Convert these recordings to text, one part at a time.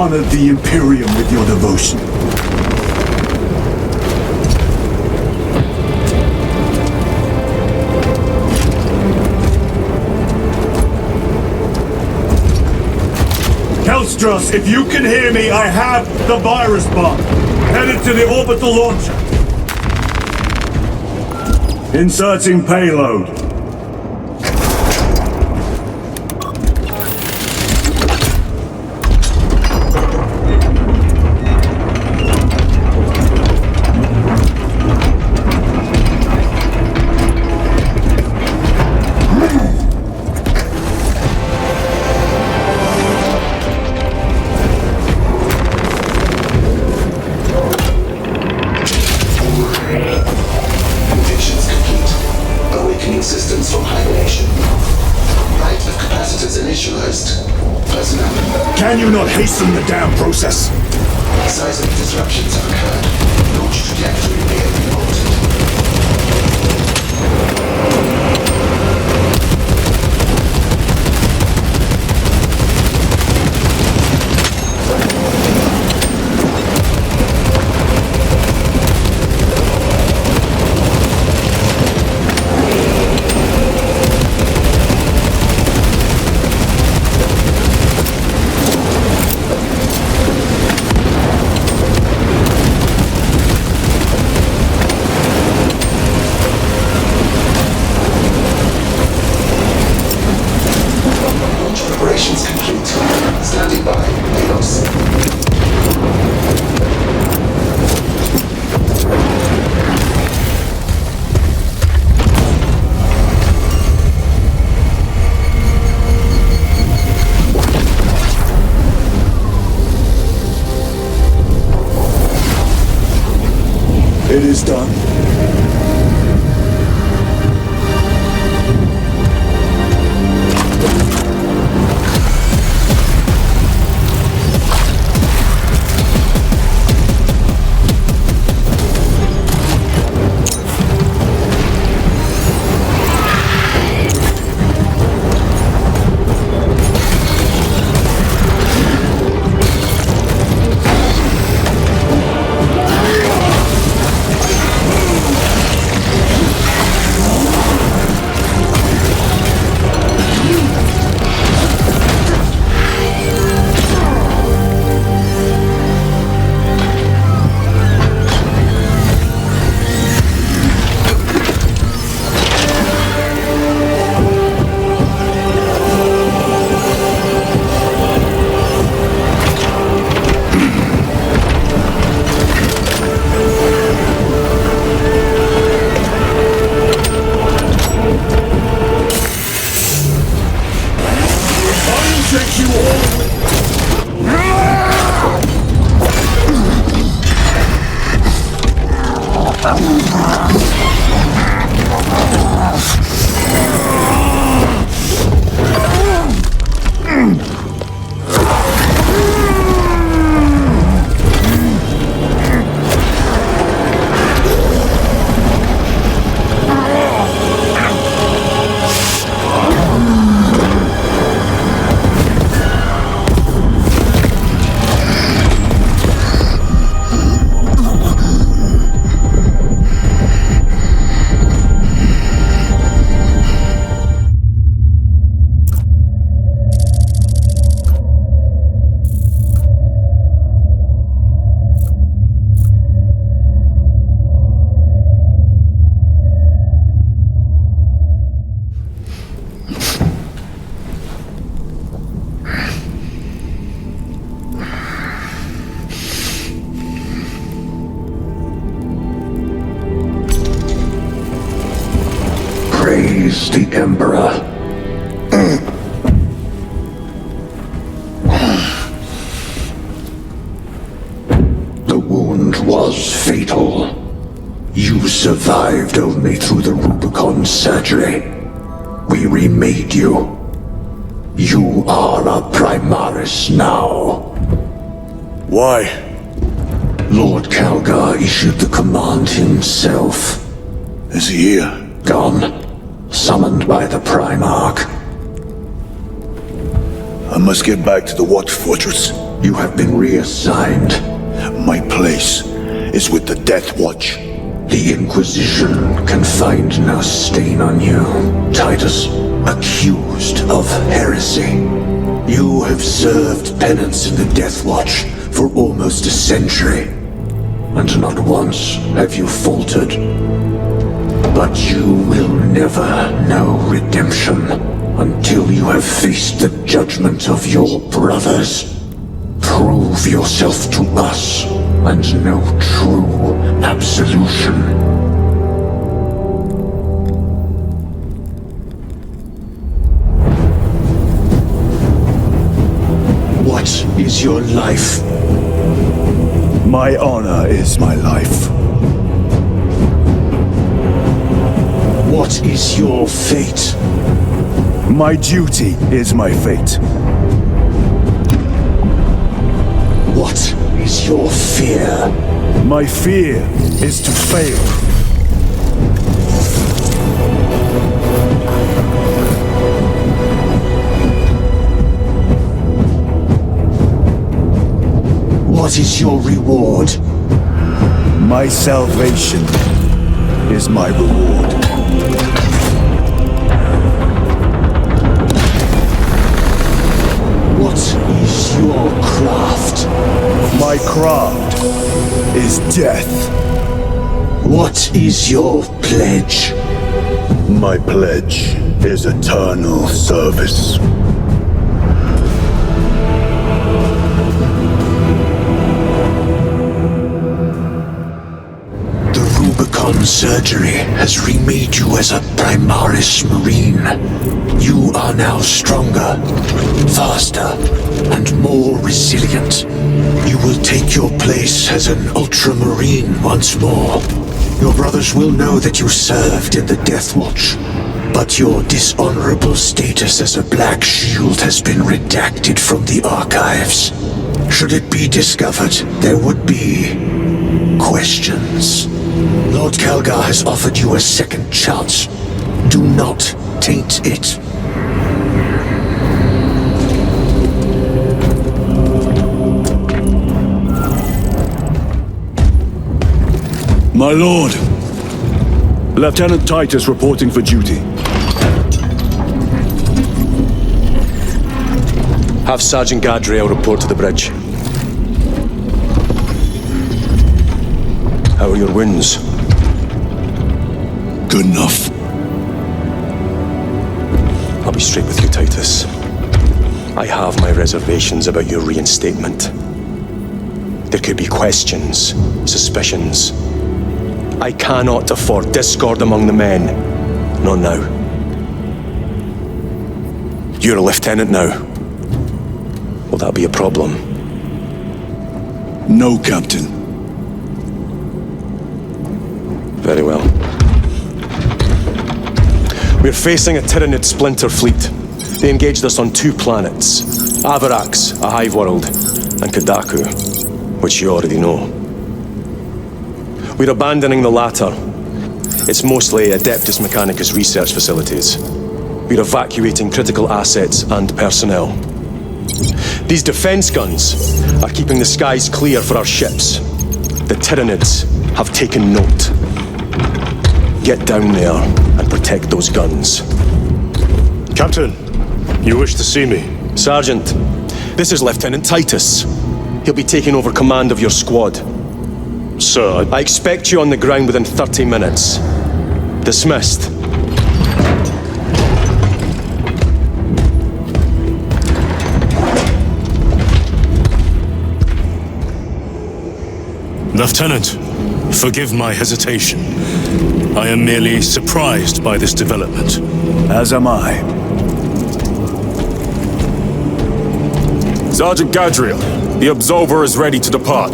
honored the Imperium with your devotion. Kelstros, if you can hear me, I have the virus bomb. Headed to the orbital launcher. Inserting payload. Can you not hasten the damn process? Seismic disruptions have occurred. Launch trajectory may have been altered. It is done. Praise the Emperor. The wound was fatal. You survived only through the Rubicon surgery. We remade you. You are a Primaris now. Why? Lord Calgar issued the command himself. Is he here? Gone. Summoned by the Primarch. I must get back to the Watch Fortress. You have been reassigned. My place is with the Death Watch. The Inquisition can find no stain on you, Titus, accused of heresy. You have served penance in the Death Watch for almost a century, and not once have you faltered. But you will never know redemption until you have faced the judgment of your brothers. Prove yourself to us and know true absolution. What is your life? My honor is my life. What is your fate? My duty is my fate. What is your fear? My fear is to fail. What is your reward? My salvation is my reward. What is your craft? My craft is death. What is your pledge? My pledge is eternal service. Surgery has remade you as a Primaris Marine. You are now stronger, faster, and more resilient. You will take your place as an Ultramarine once more. Your brothers will know that you served in the Death Watch, but your dishonorable status as a Black Shield has been redacted from the archives. Should it be discovered, there would be questions. Lord Calgar has offered you a second chance. Do not taint it. My lord! Lieutenant Titus reporting for duty. Have Sergeant Gadriel report to the bridge. How are your wounds? Good enough. I'll be straight with you, Titus. I have my reservations about your reinstatement. There could be questions, suspicions. I cannot afford discord among the men. Not now. You're a lieutenant now. Will that be a problem? No, Captain. Very well. We're facing a Tyranid splinter fleet. They engaged us on 2 planets. Avarax, a hive world, and Kadaku, which you already know. We're abandoning the latter. It's mostly Adeptus Mechanicus research facilities. We're evacuating critical assets and personnel. These defense guns are keeping the skies clear for our ships. The Tyranids have taken note. Get down there and protect those guns. Captain, you wish to see me? Sergeant, this is Lieutenant Titus. He'll be taking over command of your squad. Sir, I expect you on the ground within 30 minutes. Dismissed. Lieutenant, forgive my hesitation. I am merely surprised by this development. As am I. Sergeant Gadriel, the Absolver is ready to depart.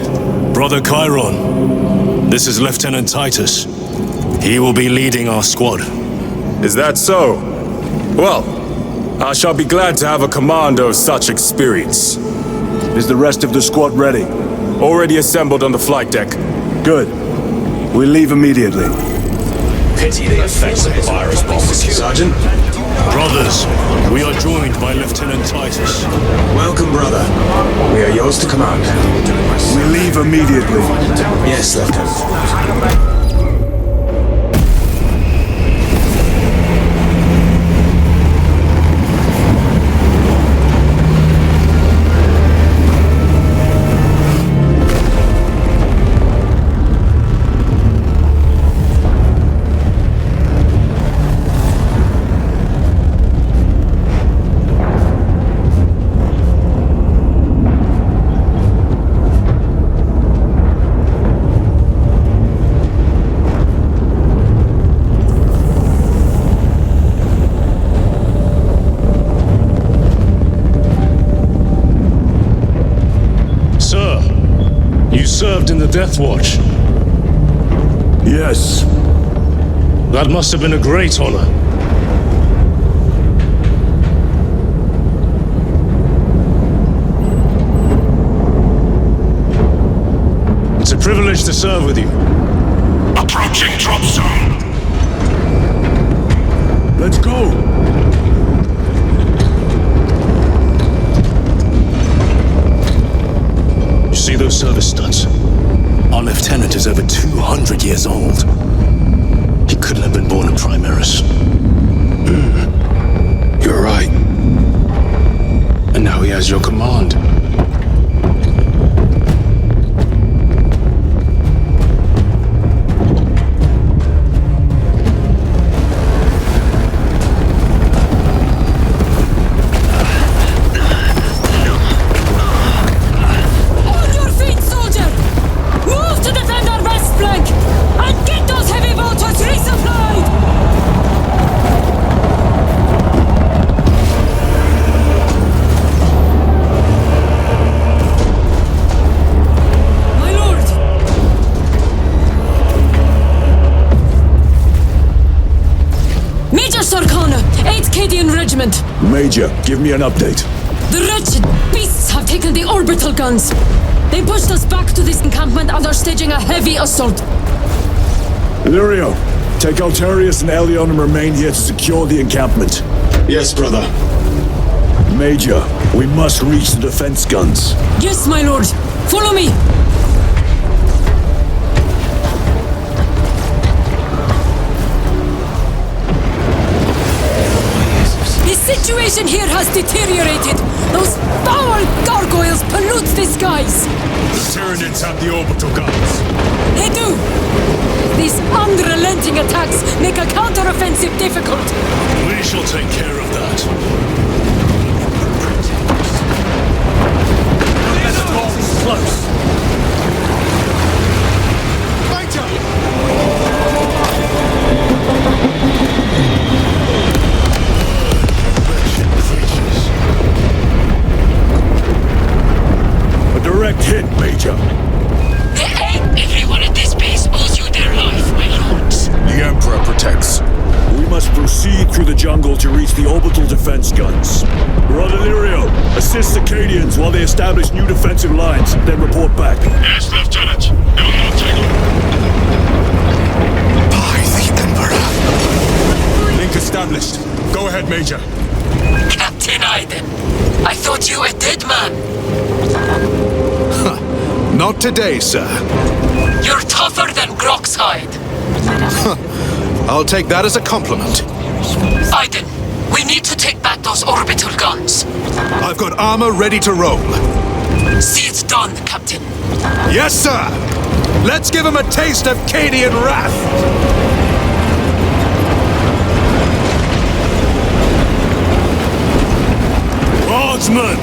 Brother Chiron, this is Lieutenant Titus. He will be leading our squad. Is that so? Well, I shall be glad to have a commander of such experience. Is the rest of the squad ready? Already assembled on the flight deck. Good. We leave immediately. Pity the effects of the virus bombs, Sergeant. Brothers, we are joined by Lieutenant Titus. Welcome, brother. We are yours to command. We leave immediately. Yes, Lieutenant. Served in the Death Watch. Yes. That must have been a great honor. It's a privilege to serve with you. Approaching drop zone. Let's go. See those service studs? Our lieutenant is over 200 years old. He couldn't have been born in Primaris. You're right. And now he has your command. Major, give me an update. The wretched beasts have taken the orbital guns. They pushed us back to this encampment and are staging a heavy assault. Illyrio, take Altarius and Elion and remain here to secure the encampment. Yes, brother. Major, we must reach the defense guns. Yes, my lord. Follow me. The situation here has deteriorated. Those foul gargoyles pollute the skies. The Tyranids have the orbital guns. They do. These unrelenting attacks make a counter-offensive difficult. We shall take care of that. The ball is close. Direct hit, Major. Everyone at this base owes you their life, my lords. The Emperor protects. We must proceed through the jungle to reach the orbital defense guns. Brother Illyrio, assist the Cadians while they establish new defensive lines, then report back. Yes, Lieutenant. By the Emperor. Link established. Go ahead, Major. Captain Aiden, I thought you a dead man. Not today, sir. You're tougher than Grok's hide. I'll take that as a compliment. Aiden, we need to take back those orbital guns. I've got armor ready to roll. See it's done, Captain. Yes, sir! Let's give him a taste of Cadian wrath! Guardsmen!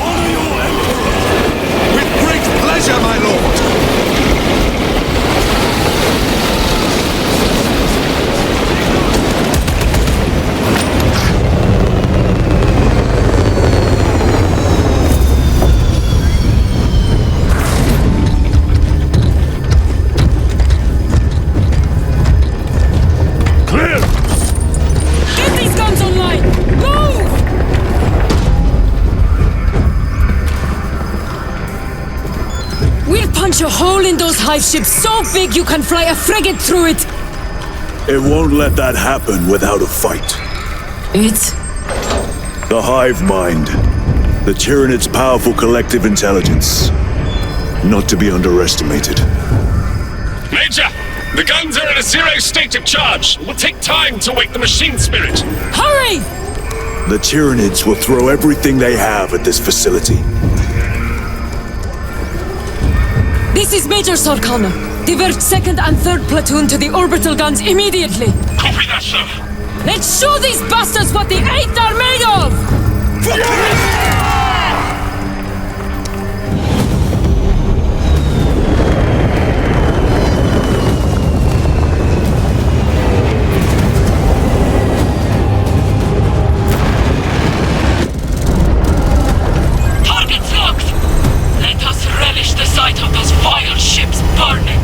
Honor your Emperor! With great pleasure, my lord! Clear! Get these guns online! Move! We'll punch a hole in those hive ships so big you can fly a frigate through it! It won't let that happen without a fight. It's... The hive mind. The Tyranid's powerful collective intelligence. Not to be underestimated. Major! The guns are in a zero state of charge. It will take time to wake the machine spirit. Hurry! The Tyranids will throw everything they have at this facility. This is Major Sorkana. Divert 2nd and 3rd platoon to the orbital guns immediately. Copy that, sir. Let's show these bastards what the 8th are made of! Targets locked! Let us relish the sight of those vile ships burning!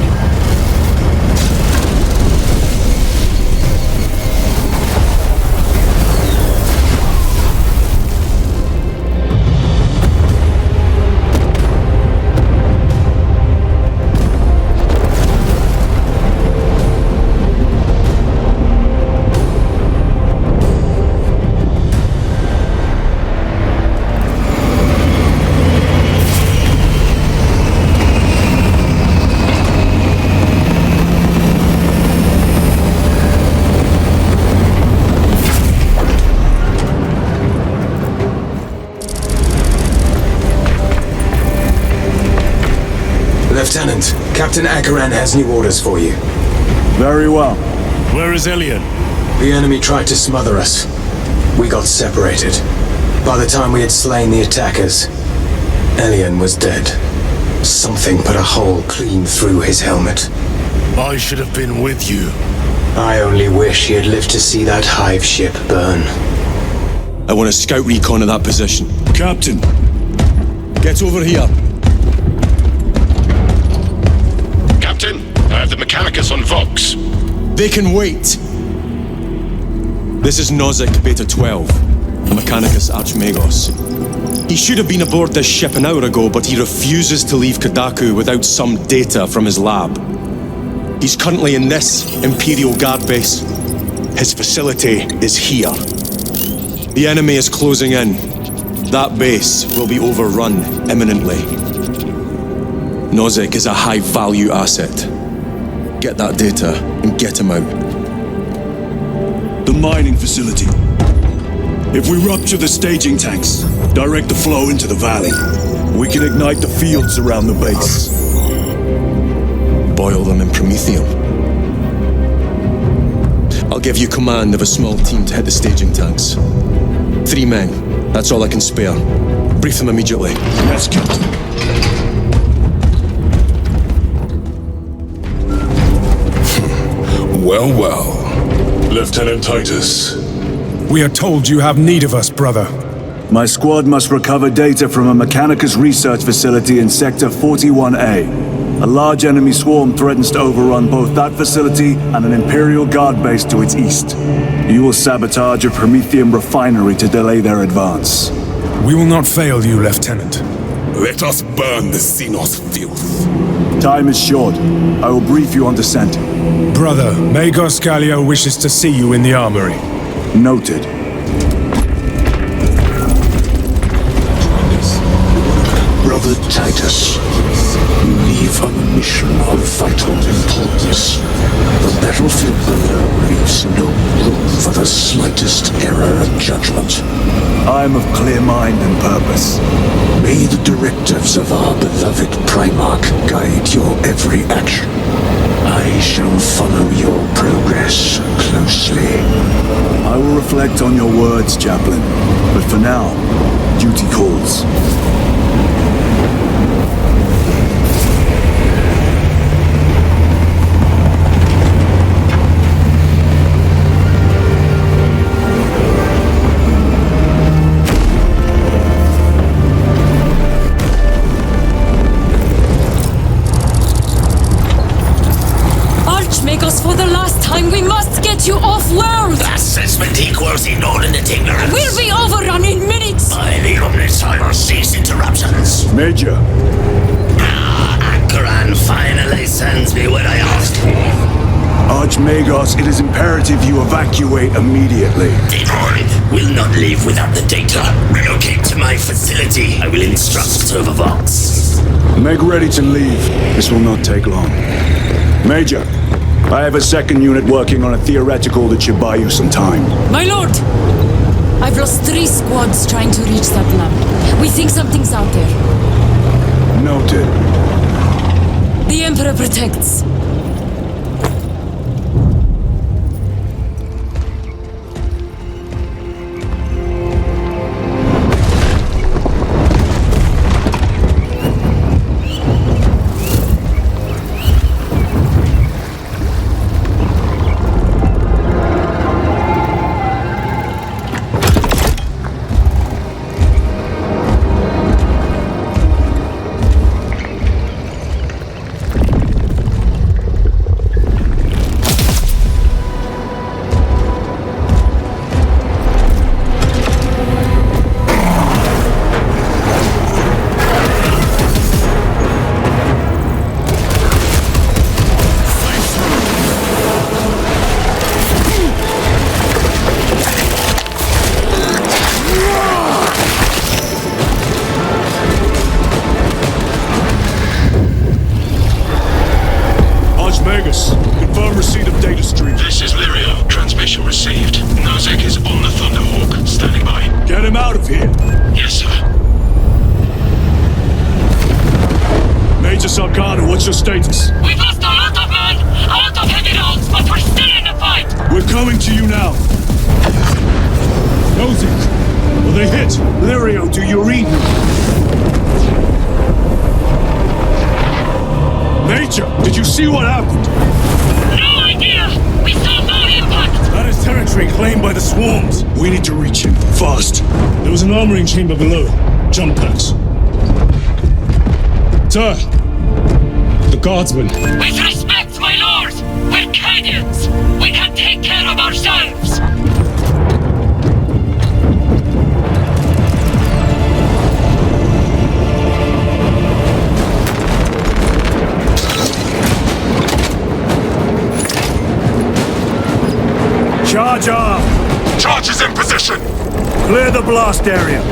Lieutenant, Captain Akaran has new orders for you. Very well. Where is Elian? The enemy tried to smother us. We got separated. By the time we had slain the attackers, Elian was dead. Something put a hole clean through his helmet. I should have been with you. I only wish he had lived to see that hive ship burn. I want a scout recon of that position. Captain, Get over here. Captain, I have the Mechanicus on Vox. They can wait. This is Nozick Beta 12, the Mechanicus Archmagos. He should have been aboard this ship an hour ago, but he refuses to leave Kadaku without some data from his lab. He's currently in this Imperial Guard base. His facility is here. The enemy is closing in. That base will be overrun imminently. Nozick is a high-value asset. Get that data and get him out. the mining facility. If we rupture the staging tanks, direct the flow into the valley, we can ignite the fields around the base. Boil them in promethium. I'll give you command of a small team to hit the staging tanks. 3 men, that's all I can spare. Brief them immediately. Yes, Captain. Well, well. Lieutenant Titus. We are told you have need of us, brother. My squad must recover data from a Mechanicus research facility in Sector 41A. A large enemy swarm threatens to overrun both that facility and an Imperial Guard base to its east. You will sabotage a promethium refinery to delay their advance. We will not fail you, Lieutenant. Let us burn the Xenos filth. Time is short. I will brief you on descent. Brother, Magos Galio wishes to see you in the armory. Noted. Brother Titus, you leave on a mission of vital importance. The battlefield below leaves no room for the slightest error of judgment. I am of clear mind and purpose. May the directives of our beloved Primarch guide your every action. I shall follow your progress closely. I will reflect on your words, Chaplain. But for now, duty calls. Magos, for the last time, we must get you off-world! Assessment equals inordinate ignorance. We'll be overrun in minutes! By the omnis, I will cease interruptions. Major! Akaran finally sends me what I asked for. Archmagos, it is imperative you evacuate immediately. Demoted will not leave without the data. Relocate to my facility. I will instruct Servovox. Make ready to leave. This will not take long. Major, I have a second unit working on a theoretical that should buy you some time. My lord! I've lost 3 squads trying to reach that lab. We think something's out there. Noted. The Emperor protects. Confirm receipt of data stream. This is Lyrio. Transmission received. Nozek is on the Thunderhawk. Standing by. Get him out of here. Yes, sir. Major Sarkana, what's your status? We've lost a lot of men, a lot of heavy rounds, but we're still in the fight! We're coming to you now. Nozek, will they hit? Lyrio, do you read me? Major, did you see what happened? No idea! We saw no impact! That is territory claimed by the swarms. We need to reach him, fast. There was an armoring chamber below. Jump packs. Sir! The guardsmen. With respect, my lord! We're Cadians! We can take care of ourselves! Charge arm! Charge is in position! Clear the blast area!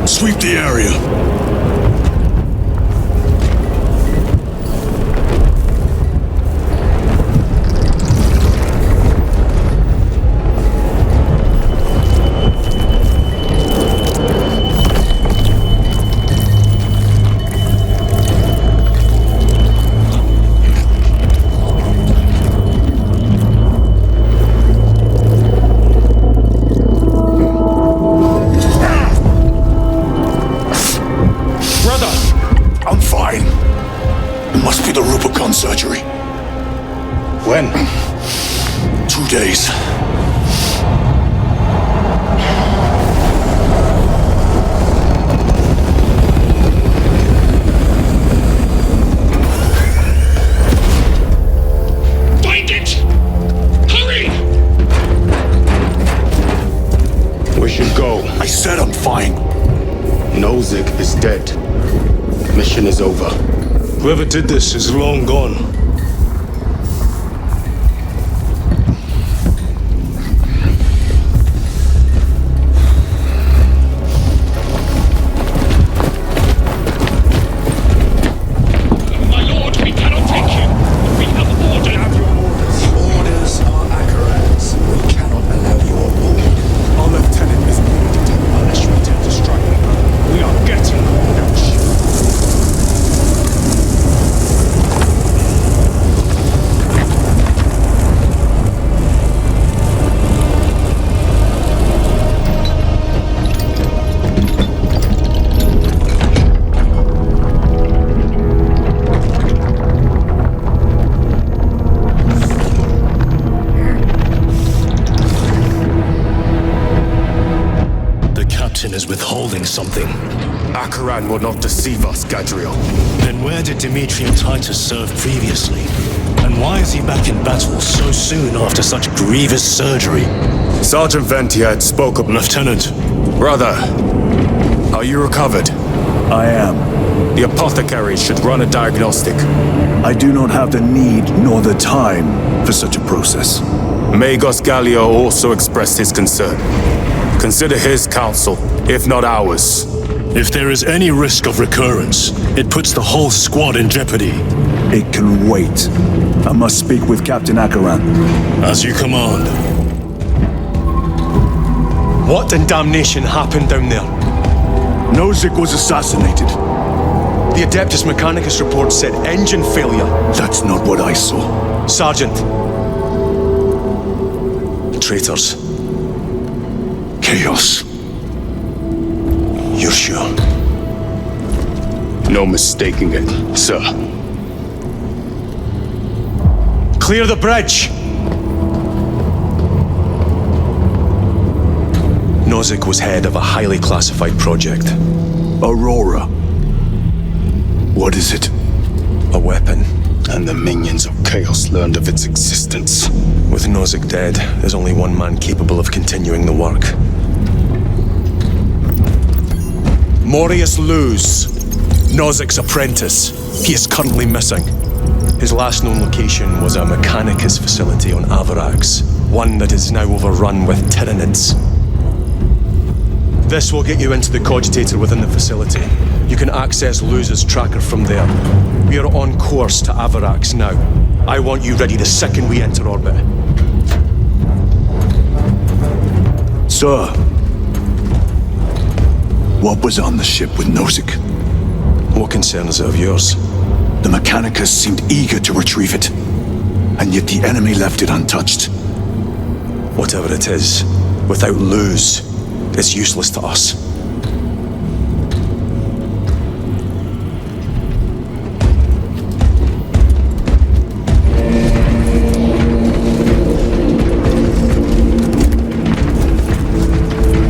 Sweep the area. Surgery. When? 2 days. Find it! Hurry! We should go. I said I'm fine. Nozek is dead. Mission is over. Whoever did this is long gone. My lord, we cannot take you. We have ordered. Have your orders. Orders are accusations. We cannot allow you on board. Our lieutenant is wounded unless you attempt to strike him. We are getting without you. Captain is withholding something. Acheran will not deceive us, Gadriel. Then where did Dimitri and Titus serve previously? And why is he back in battle so soon after such grievous surgery? Sergeant Ventiad spoke of... Lieutenant. Brother, are you recovered? I am. The apothecary should run a diagnostic. I do not have the need nor the time for such a process. Magos Gallia also expressed his concern. Consider his counsel, if not ours. If there is any risk of recurrence, it puts the whole squad in jeopardy. It can wait. I must speak with Captain Acheran. As you command. What in damnation happened down there? Nozick was assassinated. The Adeptus Mechanicus report said engine failure. That's not what I saw. Sergeant. Traitors. Chaos. You're sure? No mistaking it, sir. Clear the bridge! Nozick was head of a highly classified project. Aurora. What is it? A weapon. And the minions of Chaos learned of its existence. With Nozick dead, there's only one man capable of continuing the work. Morius Luz, Nozick's apprentice. He is currently missing. His last known location was a Mechanicus facility on Avarax, one that is now overrun with Tyranids. This will get you into the cogitator within the facility. You can access Luz's tracker from there. We are on course to Avarax now. I want you ready the second we enter orbit. Sir, what was on the ship with Nozick? What concern is it of yours? The Mechanicus seemed eager to retrieve it, and yet the enemy left it untouched. Whatever it is, without Luz, it's useless to us.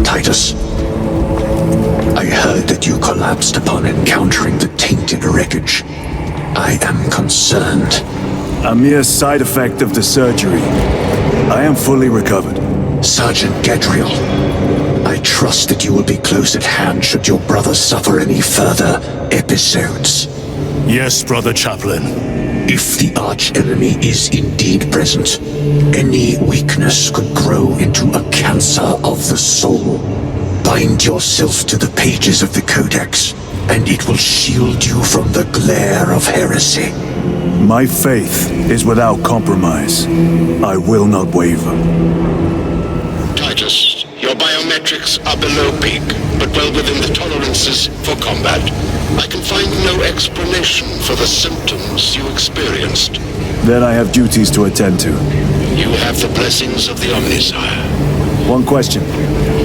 Titus, I heard that you collapsed upon encountering the tainted wreckage. I am concerned. A mere side effect of the surgery. I am fully recovered. Sergeant Gadriel, I trust that you will be close at hand should your brother suffer any further episodes. Yes, Brother Chaplain. If the arch-enemy is indeed present, any weakness could grow into a cancer of the soul. Bind yourself to the pages of the Codex, and it will shield you from the glare of heresy. My faith is without compromise. I will not waver. Titus, your biometrics are below peak, but well within the tolerances for combat. I can find no explanation for the symptoms you experienced. Then I have duties to attend to. You have the blessings of the Omnisire. One question.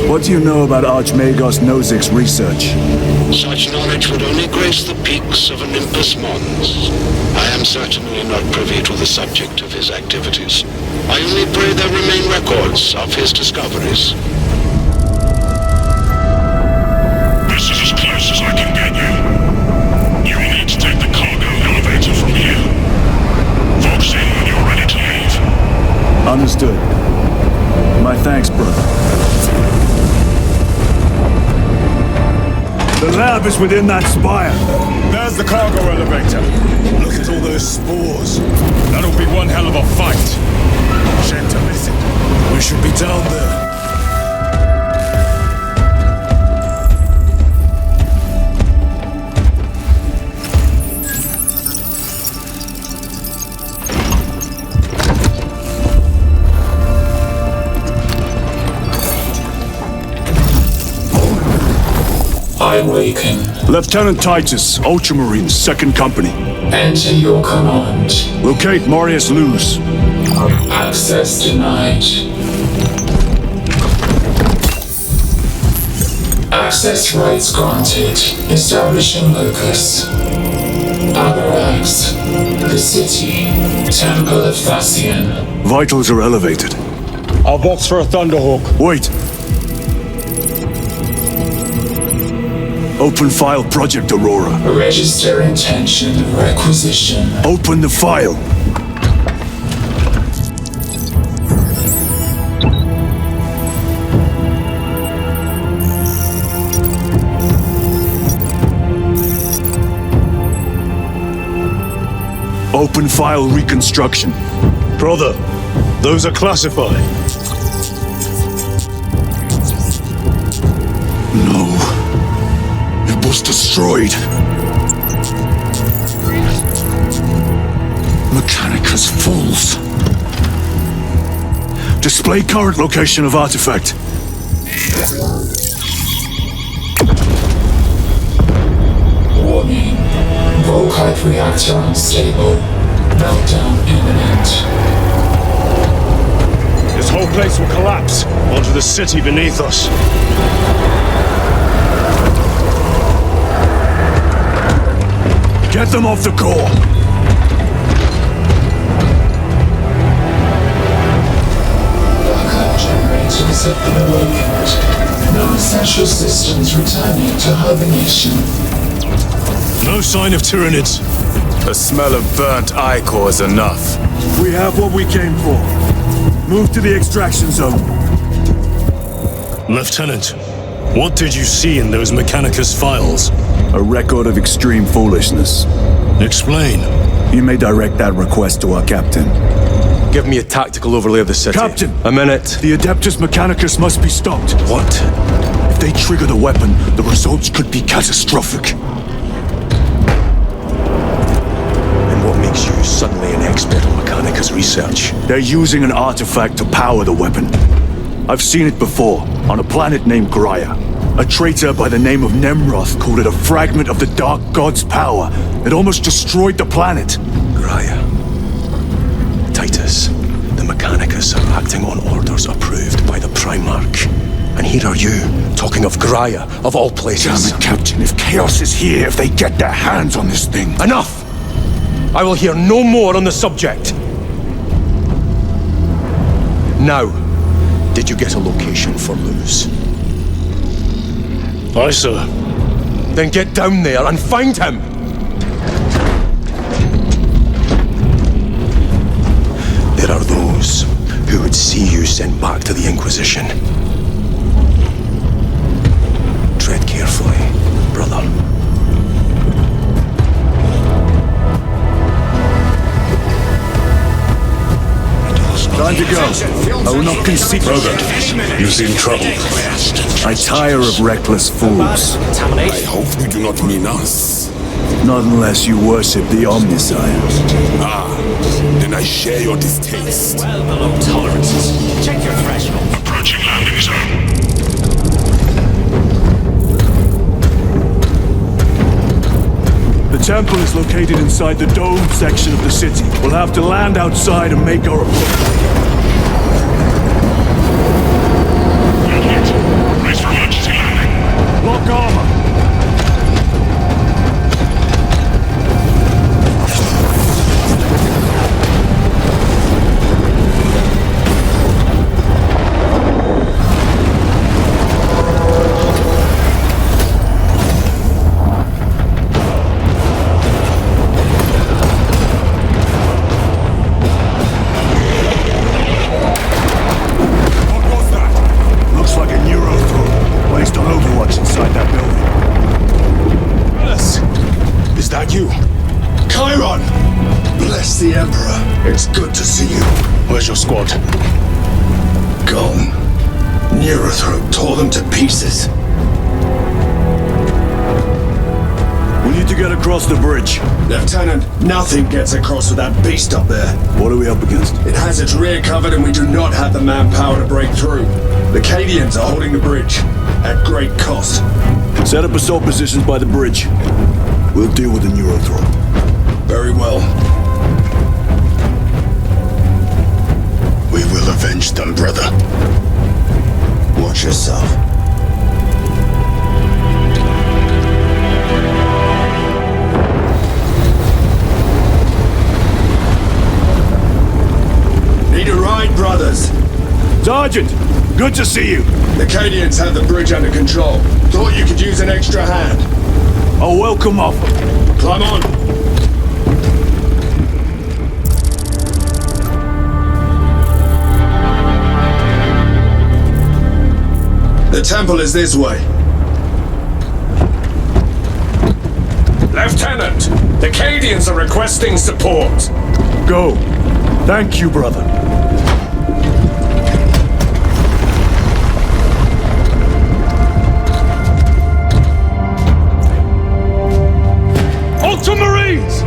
What do you know about Archmagos Nozick's research? Such knowledge would only grace the peaks of Olympus Mons. I am certainly not privy to the subject of his activities. I only pray there remain records of his discoveries. This is as close as I can get you. You will need to take the cargo elevator from here. Fox in when you're ready to leave. Understood. My thanks, brother. The lab is within that spire. There's the cargo elevator. Look at all those spores. That'll be one hell of a fight. Shame to miss it. We should be down there. I awaken. Lieutenant Titus, Ultramarine, 2nd Company. Enter your command. Locate Morius Luz. Access denied. Access rights granted. Establishing locus. Avarax. The city. Temple of Thasian. Vitals are elevated. I'll box for a Thunderhawk. Wait. Open file Project Aurora. Register intention of requisition. Open the file. Open file reconstruction. Brother, those are classified. No. It was destroyed. Mechanicus Falls. Display current location of artifact. Warning. Volkite reactor unstable. Meltdown imminent. This whole place will collapse onto the city beneath us. Get them off the core! Backup generators have been awakened. No essential systems returning to hibernation. No sign of Tyranids. The smell of burnt ichor is enough. We have what we came for. Move to the extraction zone. Lieutenant, what did you see in those Mechanicus files? A record of extreme foolishness. Explain. You may direct that request to our captain. Give me a tactical overlay of the city. Captain! A minute. The Adeptus Mechanicus must be stopped. What? If they trigger the weapon, the results could be catastrophic. What makes you suddenly an expert on Mechanicus research? They're using an artifact to power the weapon. I've seen it before, on a planet named Graia. A traitor by the name of Nemroth called it a fragment of the Dark God's power that almost destroyed the planet. Graia. Titus, the Mechanicus are acting on orders approved by the Primarch. And here are you, talking of Graia, of all places. Damn it, Captain, if Chaos is here, if they get their hands on this thing... Enough! I will hear no more on the subject. Now, did you get a location for Luz? Aye, sir. Then get down there and find him! There are those who would see you sent back to the Inquisition. Tread carefully, brother. Time to go. I will not concede. Brother, you seem troubled. I tire of reckless fools. I hope you do not mean us. Not unless you worship the Omniscient. Ah, then I share your distaste. Well below tolerances. Check your threshold. Approaching landing zone. The temple is located inside the dome section of the city. We'll have to land outside and make our approach. Brace for emergency landing. Lock armor. It's good to see you. Where's your squad? Gone. Neurothroat tore them to pieces. We need to get across the bridge. Lieutenant, nothing gets across with that beast up there. What are we up against? It has its rear covered and we do not have the manpower to break through. The Cadians are holding the bridge, at great cost. Set up assault positions by the bridge. We'll deal with the Neurothroat. Very well. We will avenge them, brother. Watch yourself. Need a ride, brothers? Sergeant! Good to see you. The Cadians have the bridge under control. Thought you could use an extra hand. A welcome offer. Climb on. The temple is this way. Lieutenant, the Cadians are requesting support. Go. Thank you, brother. Ultramarines!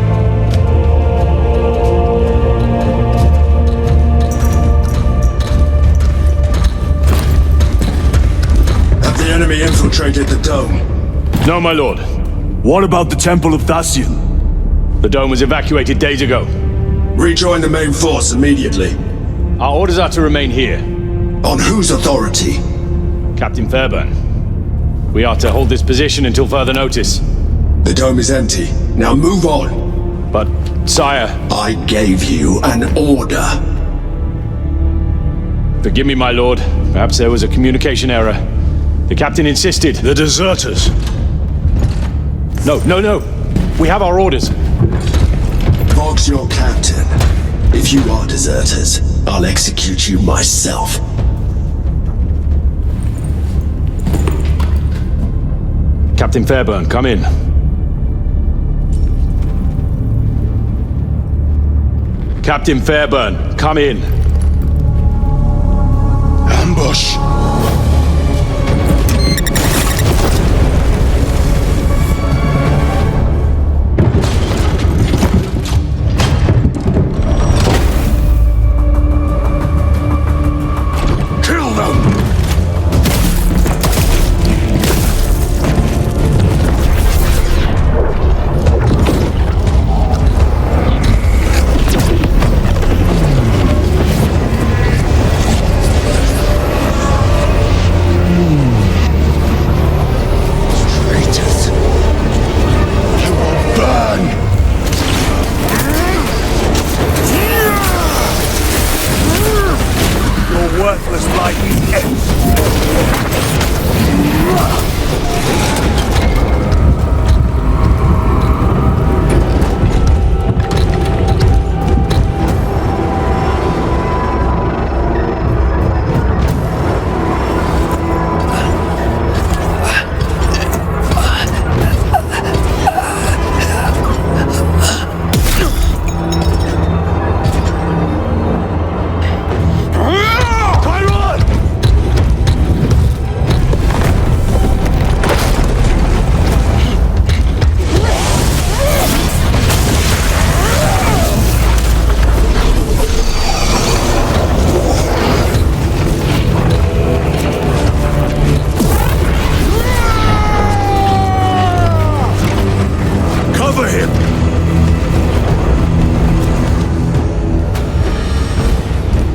Have the enemy infiltrated the dome? No, my lord. What about the Temple of Thasian? The dome was evacuated days ago. Rejoin the main force immediately. Our orders are to remain here. On whose authority? Captain Fairburn. We are to hold this position until further notice. The dome is empty. Now move on. But, sire... I gave you an order. Forgive me, my lord. Perhaps there was a communication error. The captain insisted. The deserters. No. We have our orders. Forge your captain. If you are deserters, I'll execute you myself. Captain Fairburn, come in. Captain Fairburn, come in. Ambush! Kill them! Worthless lightning ends.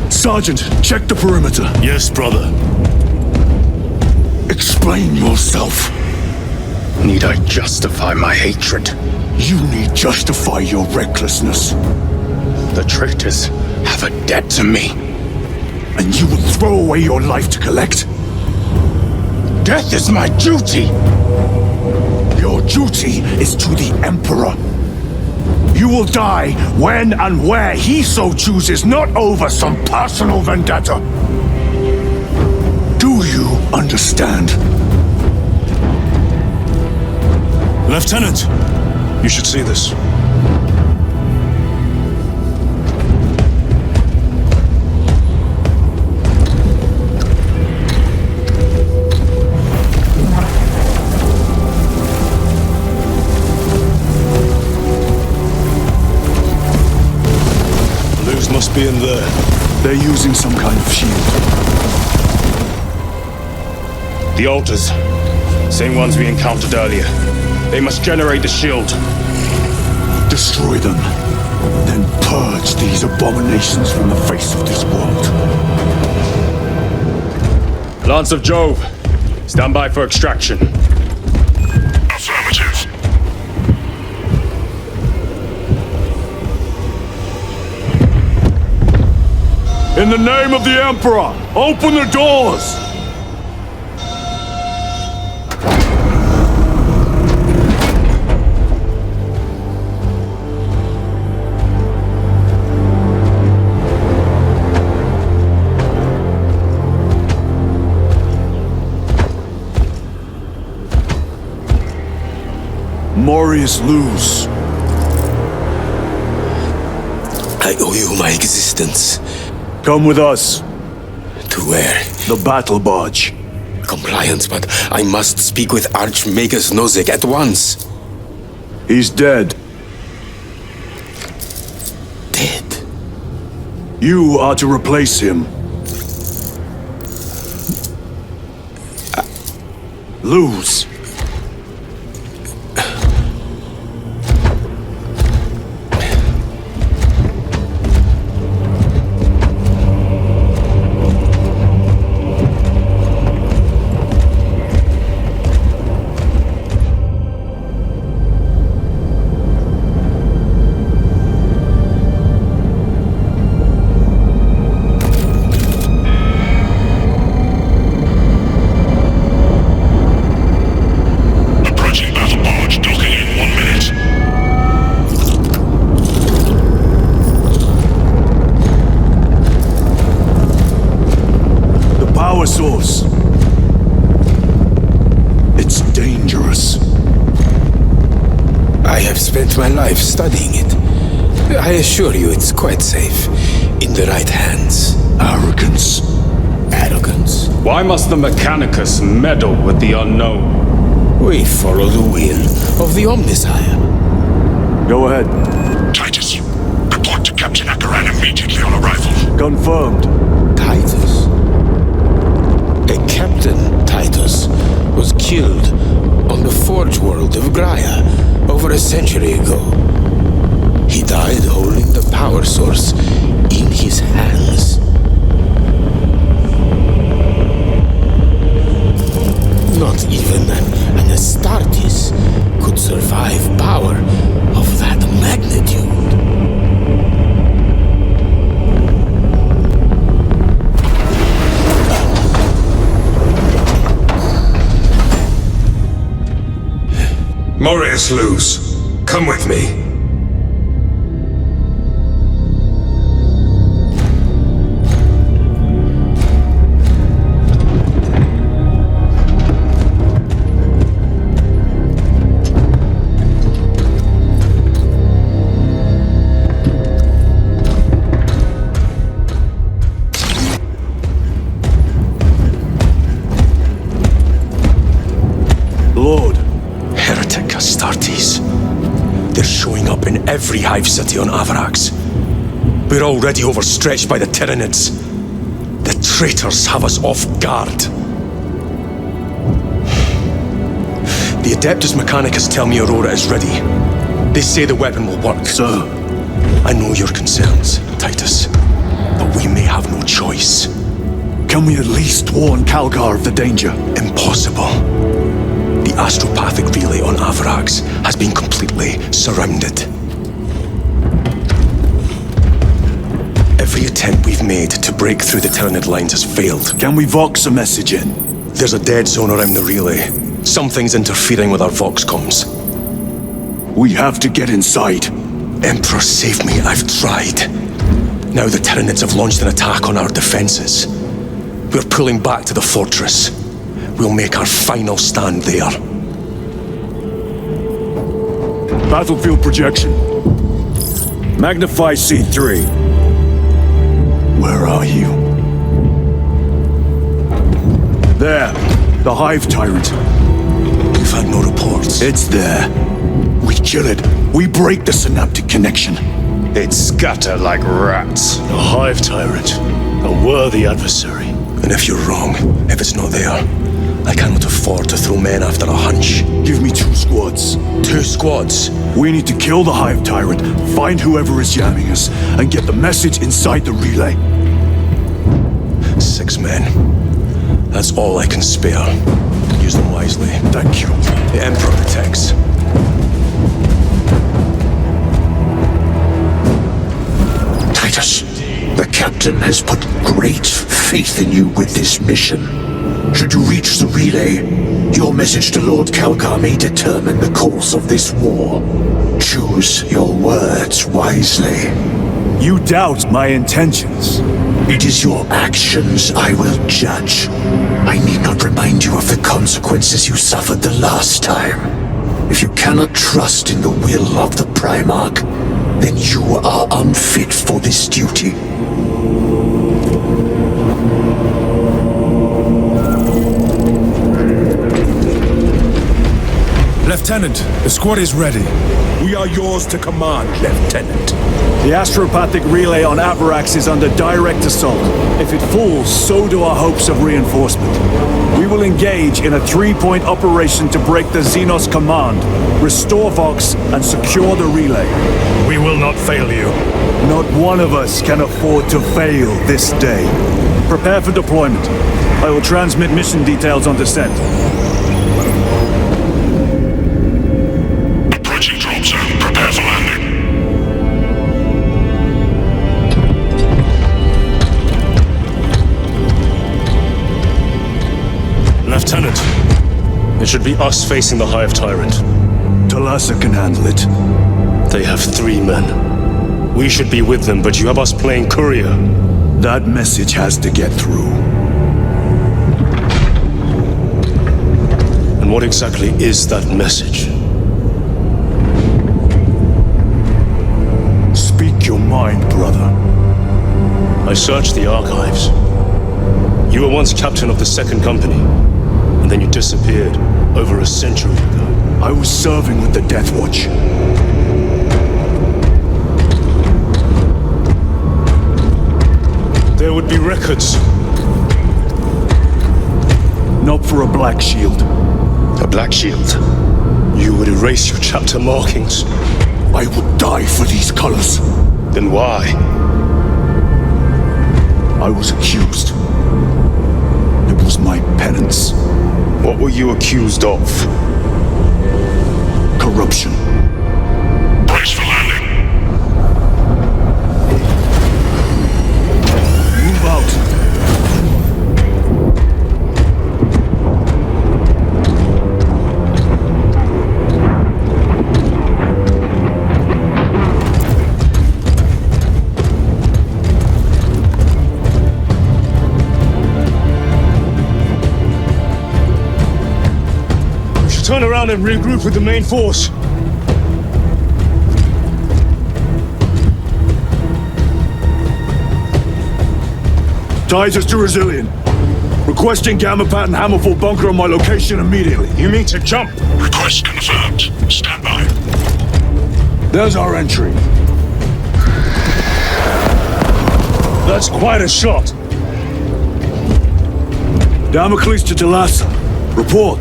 Sergeant, check the perimeter. Yes, brother. Explain yourself. Need I justify my hatred? You need justify your recklessness. The traitors have a debt to me. And you will throw away your life to collect? Death is my duty! Your duty is to the Emperor. You will die when and where he so chooses, not over some personal vendetta. Do you understand? Lieutenant, you should see this. Must be in there. They're using some kind of shield. The altars. Same ones we encountered earlier. They must generate the shield. Destroy them. Then purge these abominations from the face of this world. Lance of Jove. Stand by for extraction. Affirmative. In the name of the Emperor, open the doors! Morius lose. I owe you my existence. Come with us. To where? The battle barge. Compliance, but I must speak with Archmagus Nozick at once. He's dead. Dead? You are to replace him. Lose. Source. It's dangerous. I have spent my life studying it. I assure you it's quite safe. In the right hands. Arrogance. Arrogance? Why must the Mechanicus meddle with the unknown? We follow the will of the Omnisire. Go ahead. Titus, report to Captain Akaran immediately on arrival. Confirmed. Titus? A Captain Titus was killed on the Forge World of Graia over a century ago. He died holding the power source in his hands. Not even an Astartes could survive power of that magnitude. Morius lose. Come with me. Lord. Heretic Astartes. They're showing up in every hive city on Avarax. We're already overstretched by the Tyranids. The traitors have us off guard. The Adeptus Mechanicus tell me Aurora is ready. They say the weapon will work. Sir. I know your concerns, Titus, but we may have no choice. Can we at least warn Calgar of the danger? Impossible. The astropathic relay on Avarax has been completely surrounded. Every attempt we've made to break through the Tyranid lines has failed. Can we Vox a message in? There's a dead zone around the relay. Something's interfering with our Vox comms. We have to get inside. Emperor, save me, I've tried. Now the Tyranids have launched an attack on our defenses. We're pulling back to the fortress. We'll make our final stand there. Battlefield projection. Magnify C3. Where are you? There. The Hive Tyrant. We've had no reports. It's there. We kill it. We break the synaptic connection. They'd scatter like rats. A Hive Tyrant. A worthy adversary. And if you're wrong, if it's not there, I cannot afford to throw men after a hunch. Give me 2 squads. 2 squads? We need to kill the Hive Tyrant, find whoever is jamming us, and get the message inside the relay. 6 men. That's all I can spare. Use them wisely. Thank you. The Emperor protects. Titus, the captain has put great faith in you with this mission. Should you reach the relay, your message to Lord Calgar may determine the course of this war. Choose your words wisely. You doubt my intentions. It is your actions I will judge. I need not remind you of the consequences you suffered the last time. If you cannot trust in the will of the Primarch, then you are unfit for this duty. Lieutenant, the squad is ready. We are yours to command, Lieutenant. The astropathic relay on Avarax is under direct assault. If it falls, so do our hopes of reinforcement. We will engage in a 3-point operation to break the Xenos command, restore Vox, and secure the relay. We will not fail you. Not one of us can afford to fail this day. Prepare for deployment. I will transmit mission details on descent. Approaching drop zone. Prepare for landing. Lieutenant, it should be us facing the Hive Tyrant. Talassa can handle it. They have 3 men. We should be with them, but you have us playing courier. That message has to get through. And what exactly is that message? Speak your mind, brother. I searched the archives. You were once captain of the 2nd Company, and then you disappeared over a century ago. I was serving with the Death Watch. There would be records. Not for a Black Shield. A Black Shield? You would erase your chapter markings. I would die for these colors. Then why? I was accused. It was my penance. What were you accused of? Corruption. Brace for landing. Move out. Turn around and regroup with the main force. Titus to Resilient. Requesting Gamma Pat and Hammerfall bunker on my location immediately. You mean to jump? Request confirmed. Stand by. There's our entry. That's quite a shot. Damocles to Talassa. Report.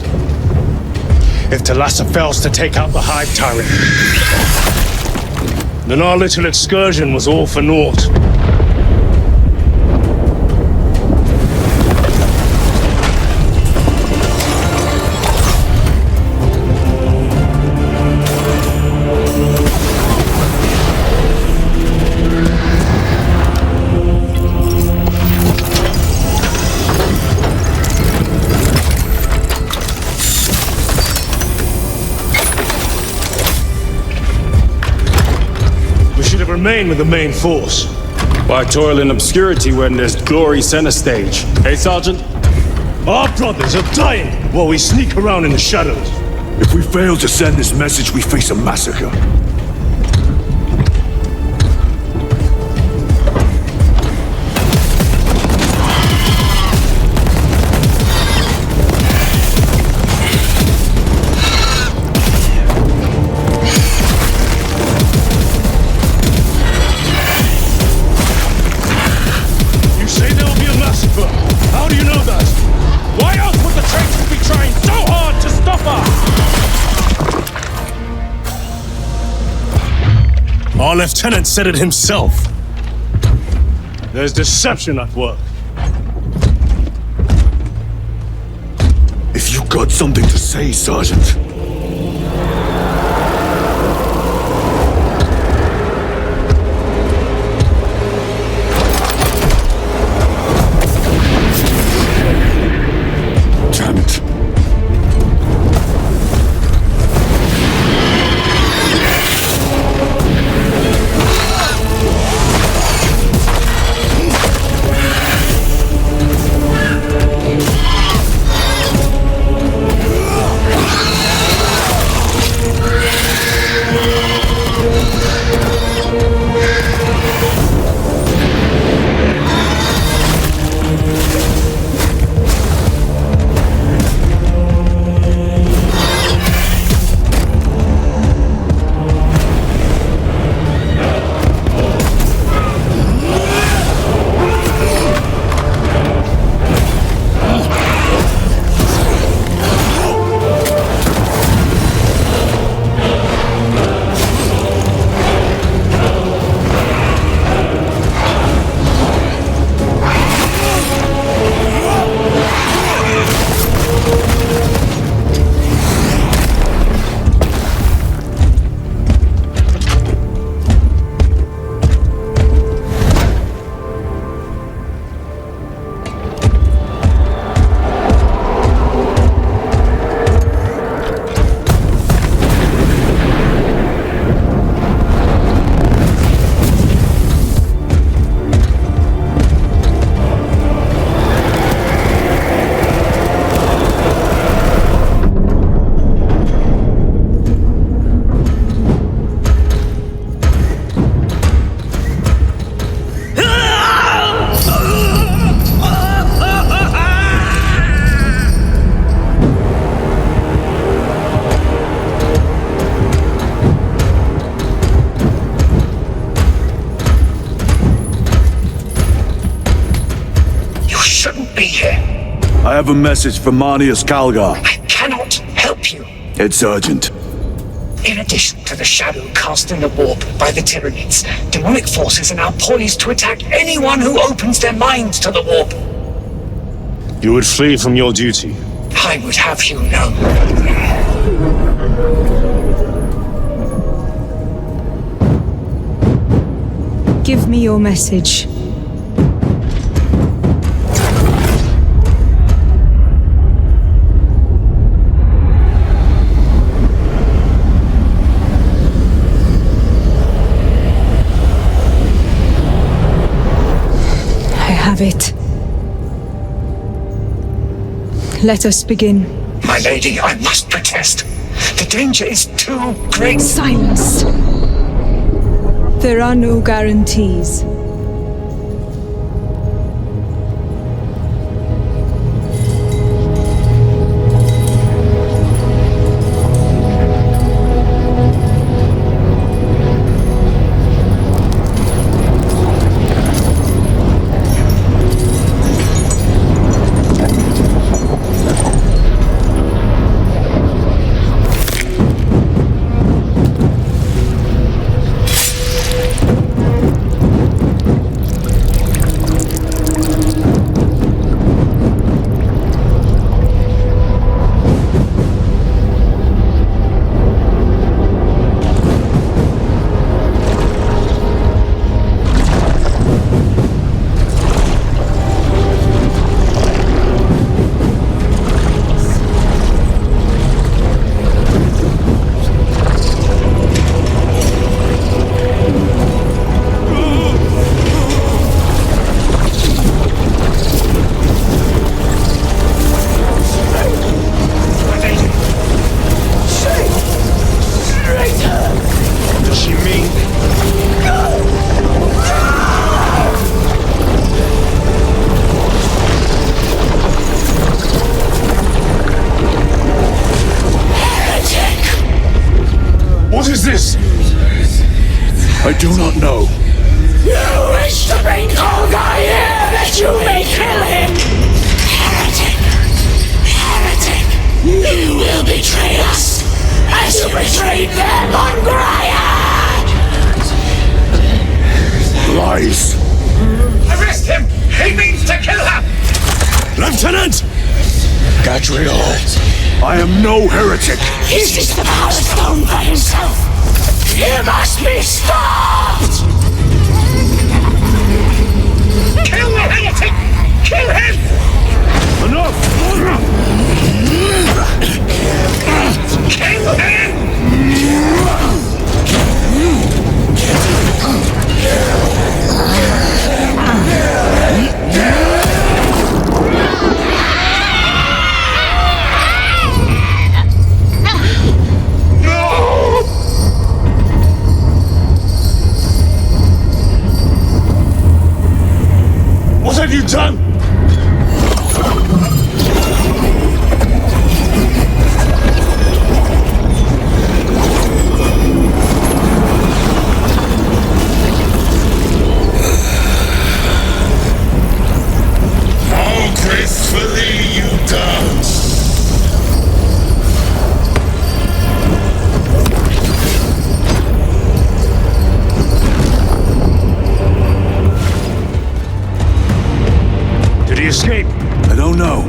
If Talassa fails to take out the Hive Tyrant, then our little excursion was all for naught. Remain with the main force. Why toil in obscurity when there's glory center stage? Hey, Sergeant? Our brothers are dying while we sneak around in the shadows. If we fail to send this message, we face a massacre. How do you know that? Why else would the traitors be trying so hard to stop us? Our lieutenant said it himself. There's deception at work. If you got something to say, Sergeant. have a message from Marnius Calgar. I cannot help you. It's urgent. In addition to the shadow cast in the warp by the Tyranids, demonic forces are now poised to attack anyone who opens their minds to the warp. You would flee from your duty. I would have you know. Give me your message. It. Let us begin. My lady, I must protest. The danger is too great. Silence. There are no guarantees. I do not know. You wish to bring Calgar here that you may kill him! Heretic! Heretic! You will betray us as you betrayed them on Graia! Lies. Arrest him! He means to kill her! Lieutenant! Gadriel, I am no heretic. Uses the power stone for himself! You must be stopped! Kill the heretic! Kill him! Enough! Kill him! What have you done? How gracefully you dance! Did he escape? I don't know.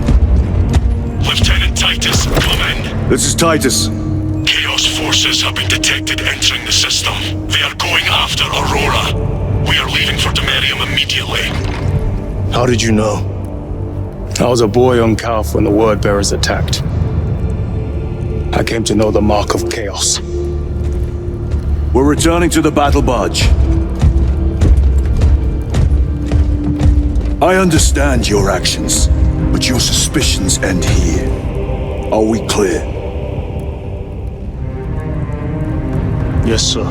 Lieutenant Titus, come in. This is Titus. Chaos forces have been detected entering the system. They are going after Aurora. We are leaving for Demerium immediately. How did you know? I was a boy on Calf when the Word Bearers attacked. I came to know the mark of chaos. We're returning to the battle barge. I understand your actions, but your suspicions end here. Are we clear? Yes, sir.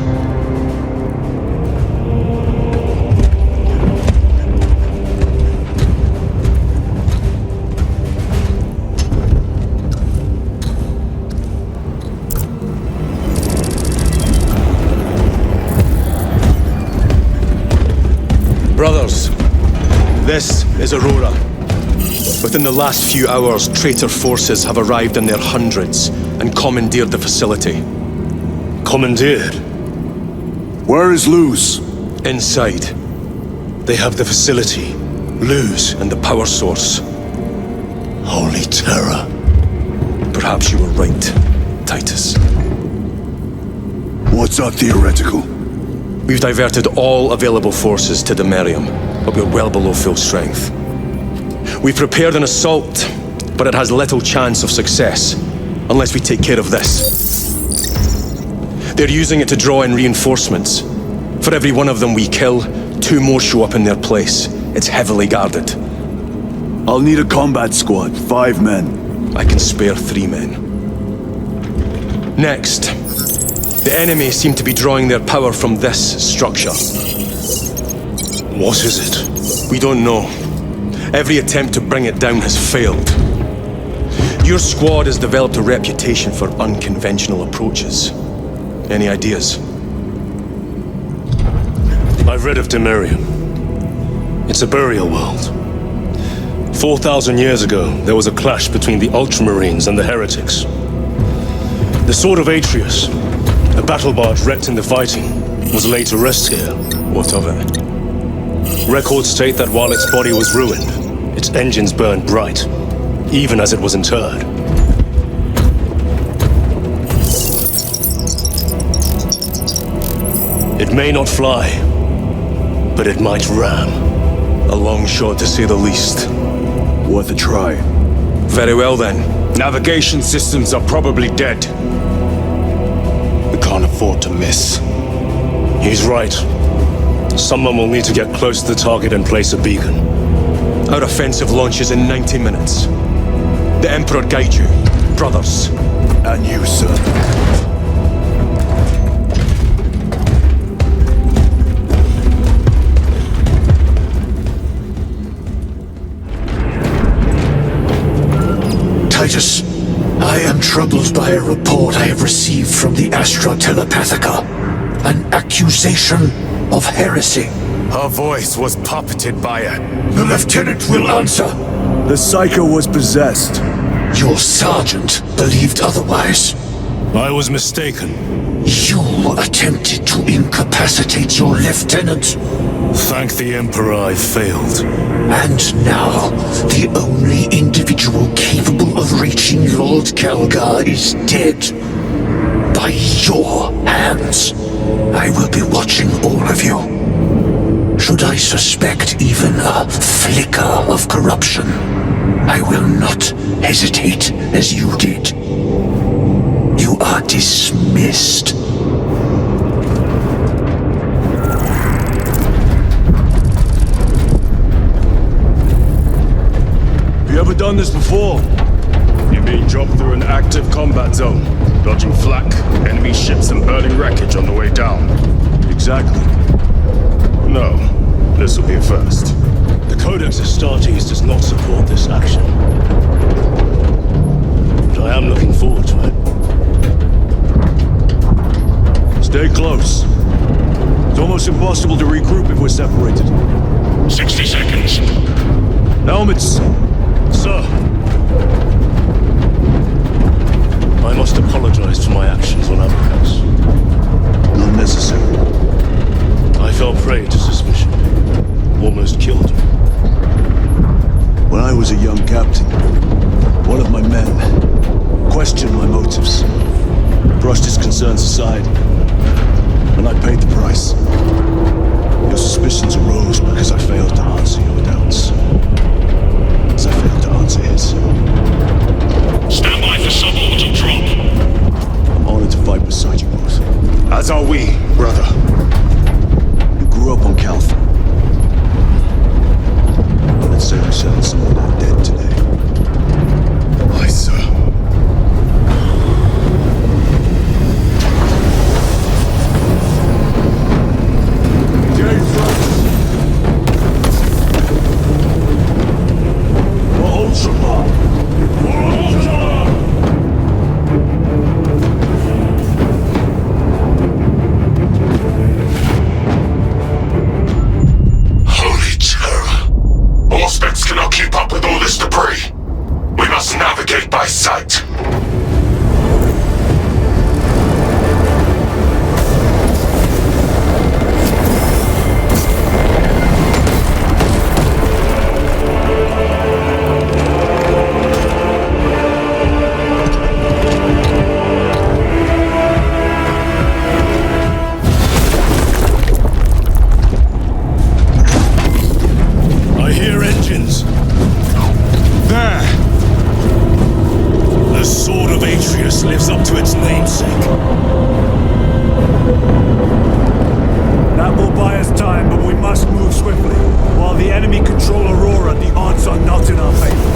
Brothers, this is Aurora. Within the last few hours, traitor forces have arrived in their hundreds and commandeered the facility. Commandeered? Where is Luz? Inside. They have the facility, Luz, and the power source. Holy terror. Perhaps you were right, Titus. What's our theoretical? We've diverted all available forces to Demerium, but we're well below full strength. We've prepared an assault, but it has little chance of success, unless we take care of this. They're using it to draw in reinforcements. For every one of them we kill, 2 more show up in their place. It's heavily guarded. I'll need a combat squad, 5 men. I can spare 3 men. Next, the enemy seem to be drawing their power from this structure. What is it? We don't know. Every attempt to bring it down has failed. Your squad has developed a reputation for unconventional approaches. Any ideas? I've read of Demerium. It's a burial world. 4,000 years ago, there was a clash between the Ultramarines and the heretics. The Sword of Atreus, a battle barge wrecked in the fighting, was laid to rest here. What of it? Records state that while its body was ruined, its engines burned bright, even as it was interred. It may not fly, but it might ram. A long shot to say the least. Worth a try. Very well then. Navigation systems are probably dead. We can't afford to miss. He's right. Someone will need to get close to the target and place a beacon. Our offensive launches in 90 minutes. The Emperor guide you, brothers. And you, sir. Titus, I am troubled by a report I have received from the Astra Telepathica. An accusation of heresy. Her voice was puppeted by it. The lieutenant will answer. The Psycho was possessed. Your sergeant believed otherwise. I was mistaken. You attempted to incapacitate your lieutenant. Thank the Emperor I failed. And now, the only individual capable of reaching Lord Kelgar is dead. By your hands. I will be watching all of you. Should I suspect even a flicker of corruption, I will not hesitate as you did. You are dismissed. Have you ever done this before? You mean drop through an active combat zone, dodging flak, enemy ships and burning wreckage on the way down? Exactly. No, this will be a first. The Codex Astartes does not support this action. But I am looking forward to it. Stay close. It's almost impossible to regroup if we're separated. 60 seconds. Helmets! Sir! I must apologize for my actions on Abracus. Not necessary. I fell prey to suspicion. Almost killed him. When I was a young captain, one of my men questioned my motives, brushed his concerns aside, and I paid the price. Your suspicions arose because I failed to answer your doubts. As I failed to answer his. Stand by for suborbital drop. I'm honored to fight beside you both. As are we, brother. You grew up on Calthor. Let's say we settled some of our dead today. Aye, sir. Titus lives up to its namesake. That will buy us time, but we must move swiftly. While the enemy control Aurora, the odds are not in our favor.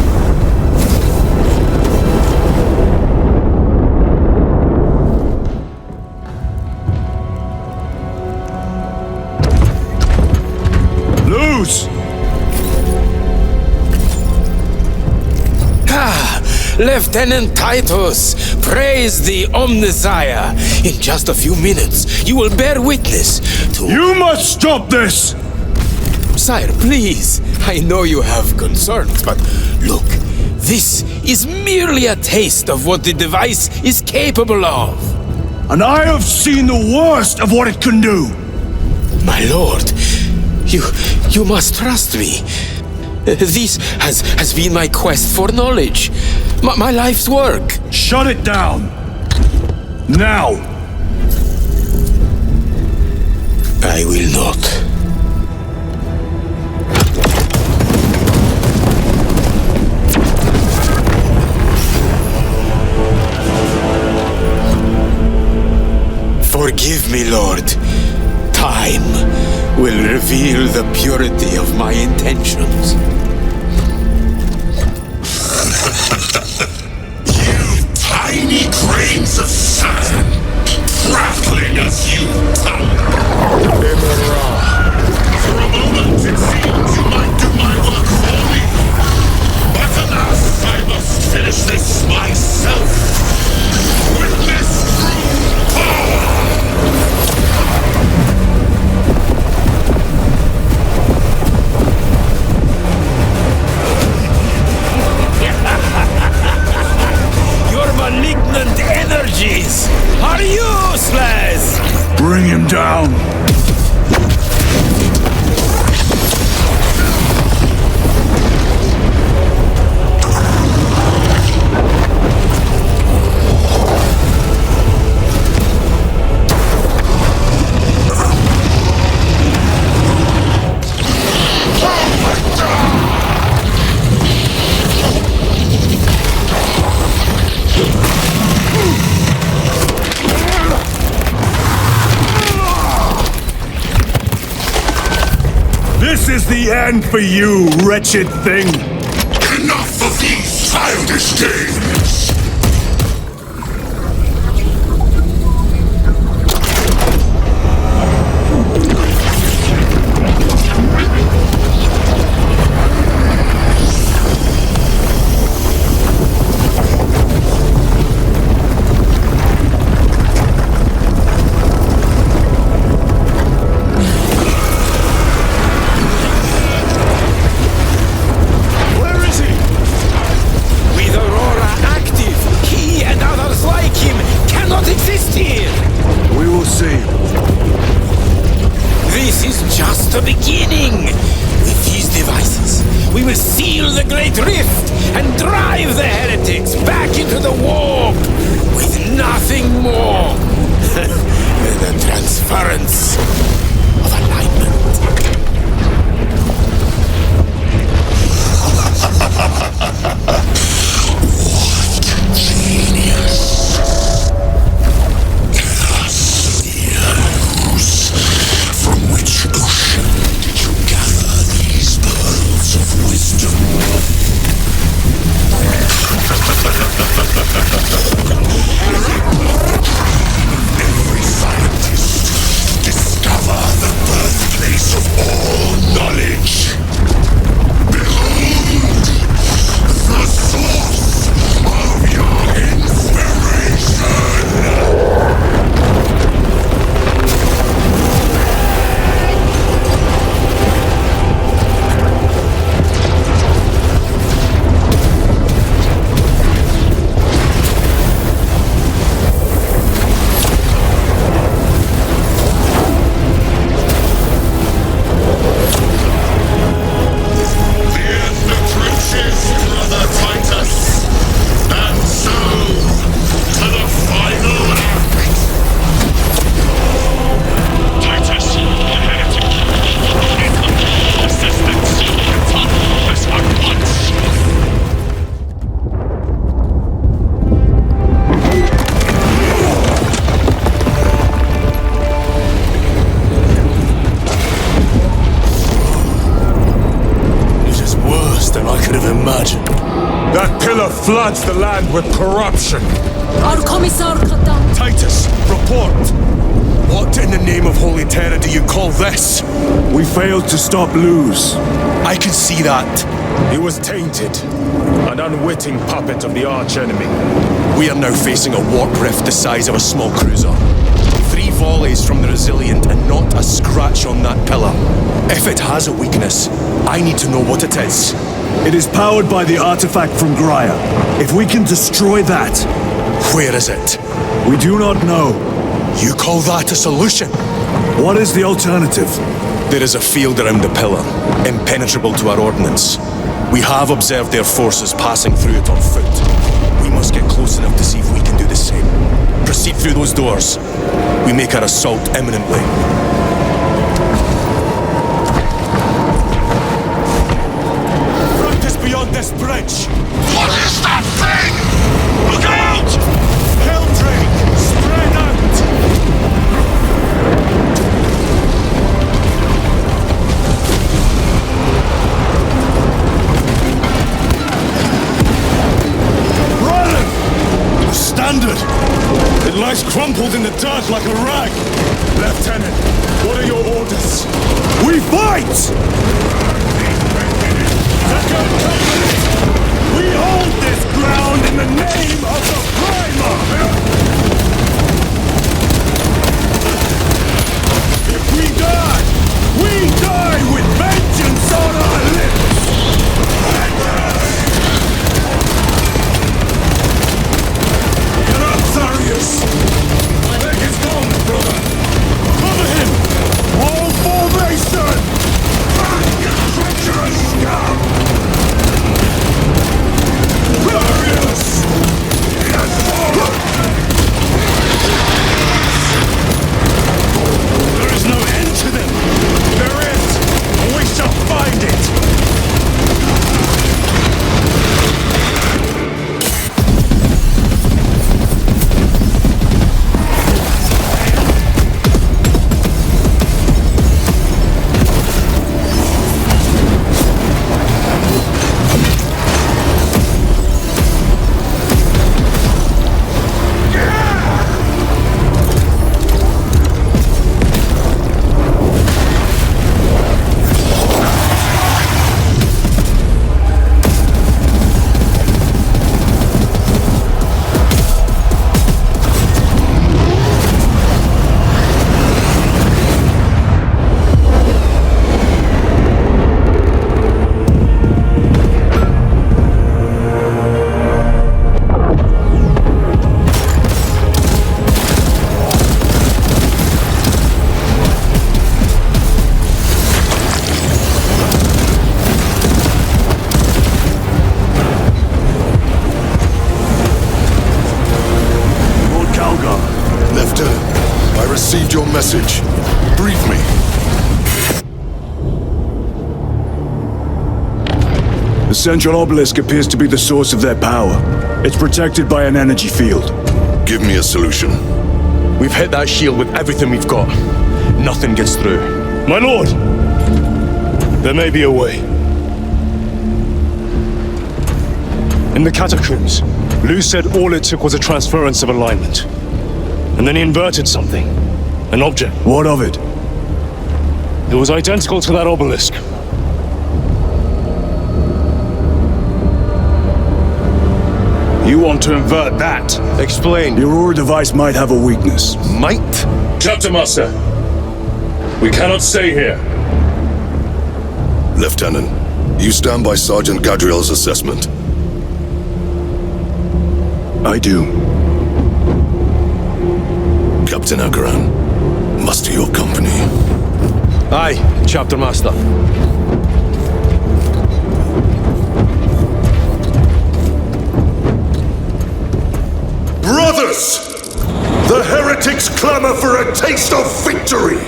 Lose! Lieutenant Titus, praise the Omnisire. In just a few minutes, you will bear witness to... You must stop this! Sire, please. I know you have concerns, but look, this is merely a taste of what the device is capable of. And I have seen the worst of what it can do! My lord, you must trust me. This has been my quest for knowledge. My life's work. Shut it down! Now! I will not. Forgive me, Lord. Time will reveal the purity of my intentions. Tiny grains of sand, prattling as you tumble. For a moment, it seems you might do my work for me. But alas, I must finish this myself. Witness true power! Malignant energies are useless! Bring him down! This is the end for you, wretched thing! Enough of these childish games! The floods the land with corruption. Our Commissar cut down. Titus, report! What in the name of Holy Terror do you call this? We failed to stop Luz. I can see that. He was tainted, an unwitting puppet of the arch-enemy. We are now facing a warp rift the size of a small cruiser. 3 volleys from the Resilient and not a scratch on that pillar. If it has a weakness, I need to know what it is. It is powered by the artifact from Graia. If we can destroy that... Where is it? We do not know. You call that a solution? What is the alternative? There is a field around the pillar, impenetrable to our ordnance. We have observed their forces passing through it on foot. We must get close enough to see if we can do the same. Proceed through those doors. We make our assault imminently. Front is beyond this bridge! What is that thing? Look out! Helldrake! Spread out! Standard! It lies crumpled in the dirt like a rag! Lieutenant, what are your orders? We fight! Second company! We hold this ground in the name of the Primer! If we die with vengeance on our lips! Sarius! My leg is gone, brother! Cover him! All formation! Treacherous scum! Sarius! Yes, there is no end to them! There is! And we shall find it! Message. Brief me. The central obelisk appears to be the source of their power. It's protected by an energy field. Give me a solution. We've hit that shield with everything we've got. Nothing gets through. My lord! There may be a way. In the catacombs, Luz said all it took was a transference of alignment. And then he inverted something. An object. What of it? It was identical to that obelisk. You want to invert that? Explain. Your Aurora device might have a weakness. Might? Captain Master, we cannot stay here. Lieutenant, you stand by Sergeant Gadriel's assessment. I do. Captain Akaran, muster your company. Aye, Chapter Master. Brothers! The heretics clamor for a taste of victory!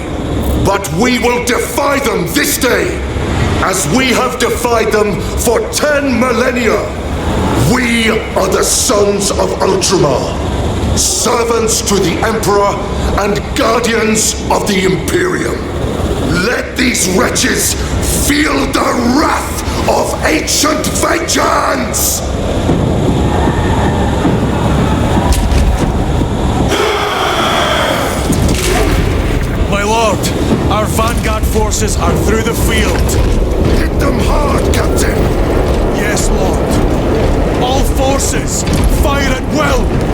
But we will defy them this day, as we have defied them for 10 millennia! We are the sons of Ultramar, servants to the Emperor and guardians of the Imperium. Let these wretches feel the wrath of ancient vengeance! forces are through the field. Hit them hard, Captain! Yes, Lord. All forces, fire at will!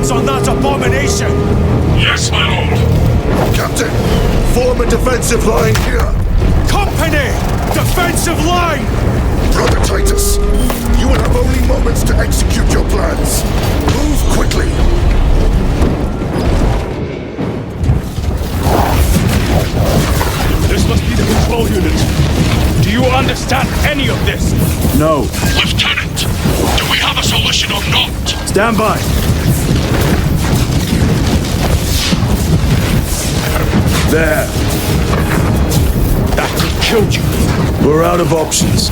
On that abomination! Yes, my lord! Captain, form a defensive line here! Company! Defensive line! Brother Titus, you will have only moments to execute your plans. Move quickly! This must be the control unit. Do you understand any of this? No. Lieutenant, do we have a solution or not? Stand by. There. That could kill you. We're out of options.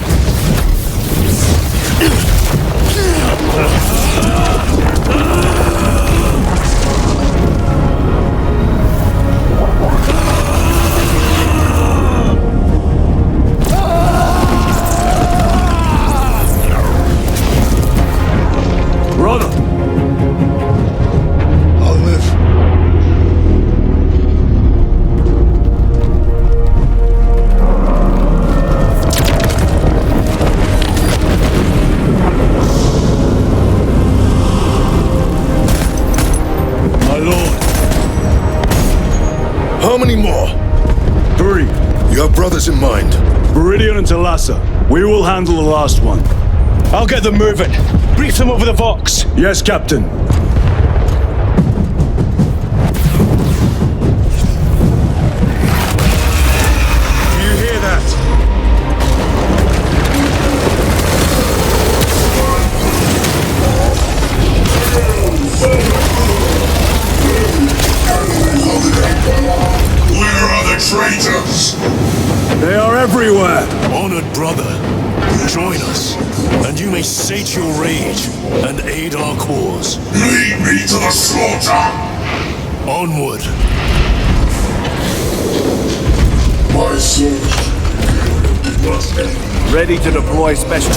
Brother! I'll live. My lord. How many more? 3. You have brothers in mind? Viridian and Talassa. We will handle the last one. I'll get them moving. Brief them over the Vox. Yes, Captain. Do you hear that? Where are the traitors? They are everywhere. Honored brother, join us, and you may sate your rage and aid our cause. Lead me to the slaughter! Onward. My sword must end. Ready to deploy special.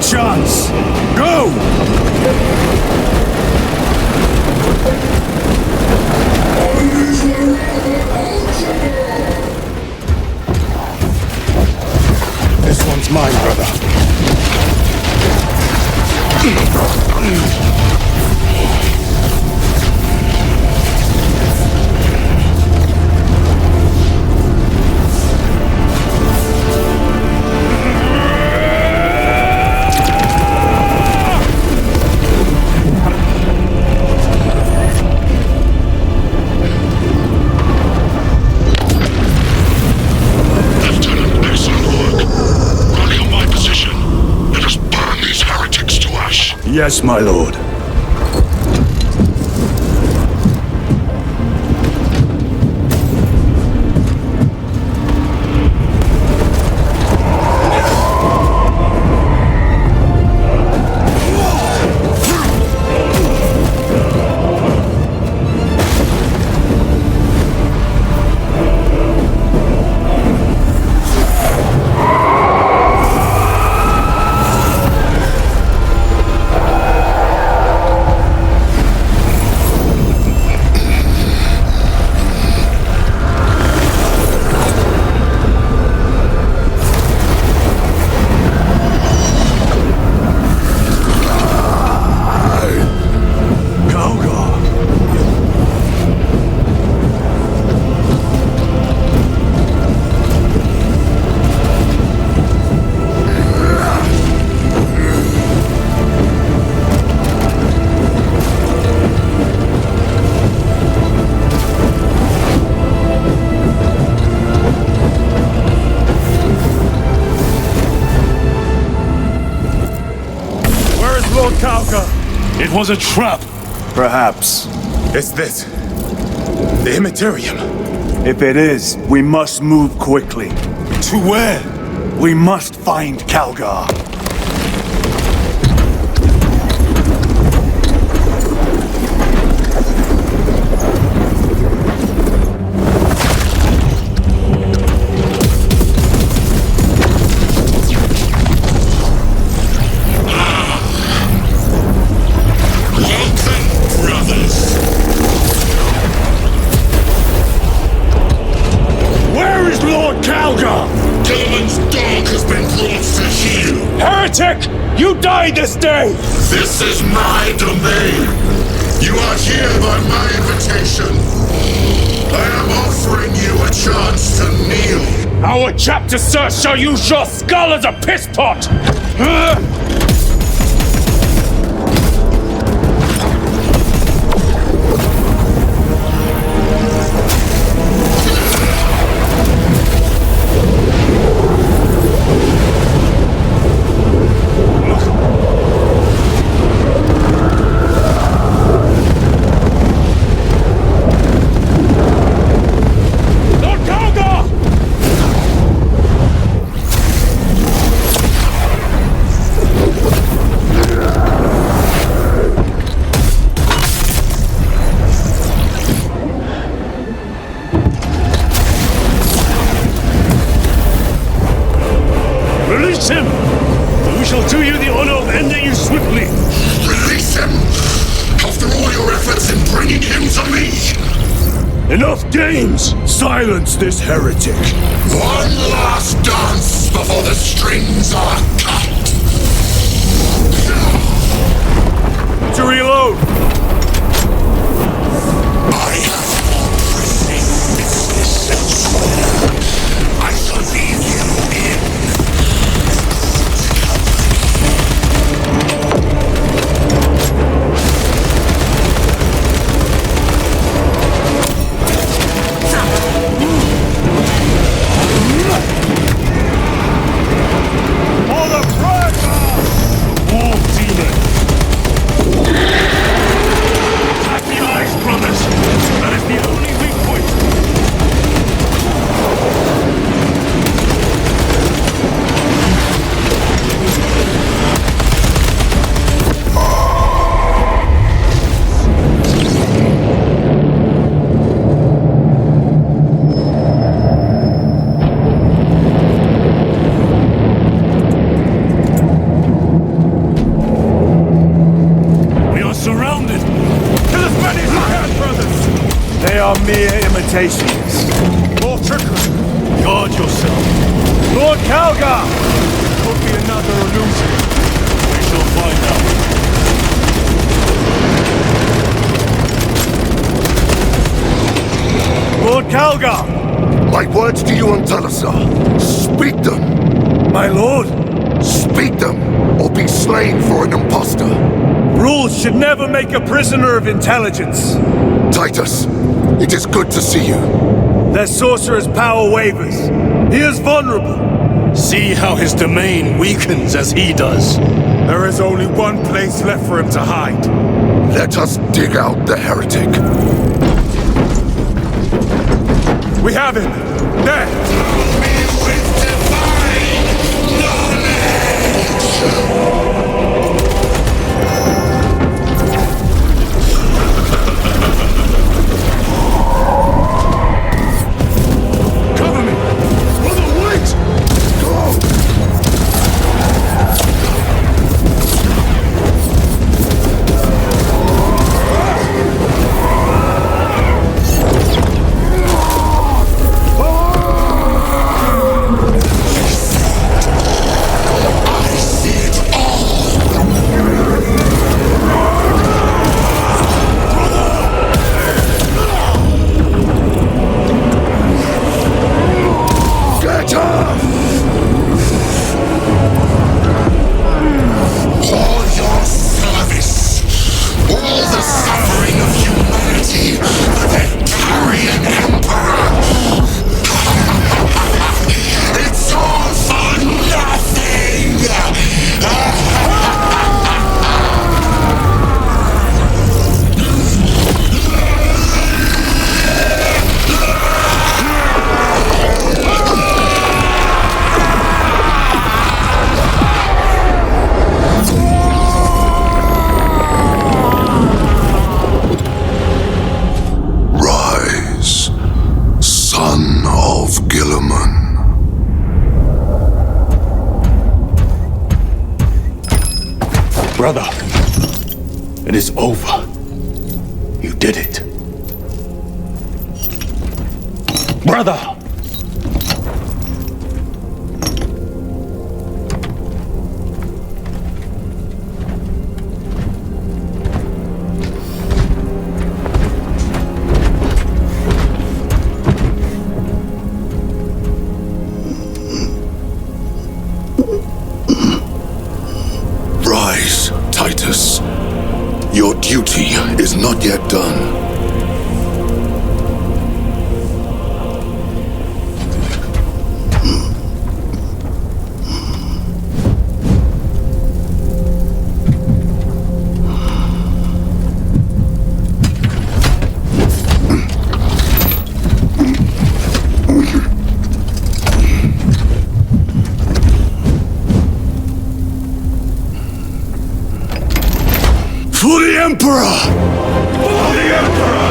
chance! Go! This one's mine, brother. Yes, my lord. It was a trap. Perhaps. It's this. The Immaterium. If it is, we must move quickly. To where? We must find Calgar. You died this day! This is my domain! You are here by my invitation! I am offering you a chance to kneel! Our chapter, sir, shall use your skull as a piss pot! Silence this heretic! One last dance before the strings are cut! To reload! I have resisted elsewhere. I shall leave you in. More trickery! Guard yourself! Lord Calgar! Could be another illusion. We shall find out. Lord Calgar! My words to you on Talasar. Speak them! My lord! Speak them, or be slain for an impostor! Rules should never make a prisoner of intelligence! Titus, it is good to see you. Their sorcerer's power wavers. He is vulnerable. See how his domain weakens as he does. There is only one place left for him to hide. Let us dig out the heretic. We have him! There! With divine knowledge! All is over. You did it. Brother! Rise, Titus. Your duty is not yet done. For the Emperor! For the Emperor!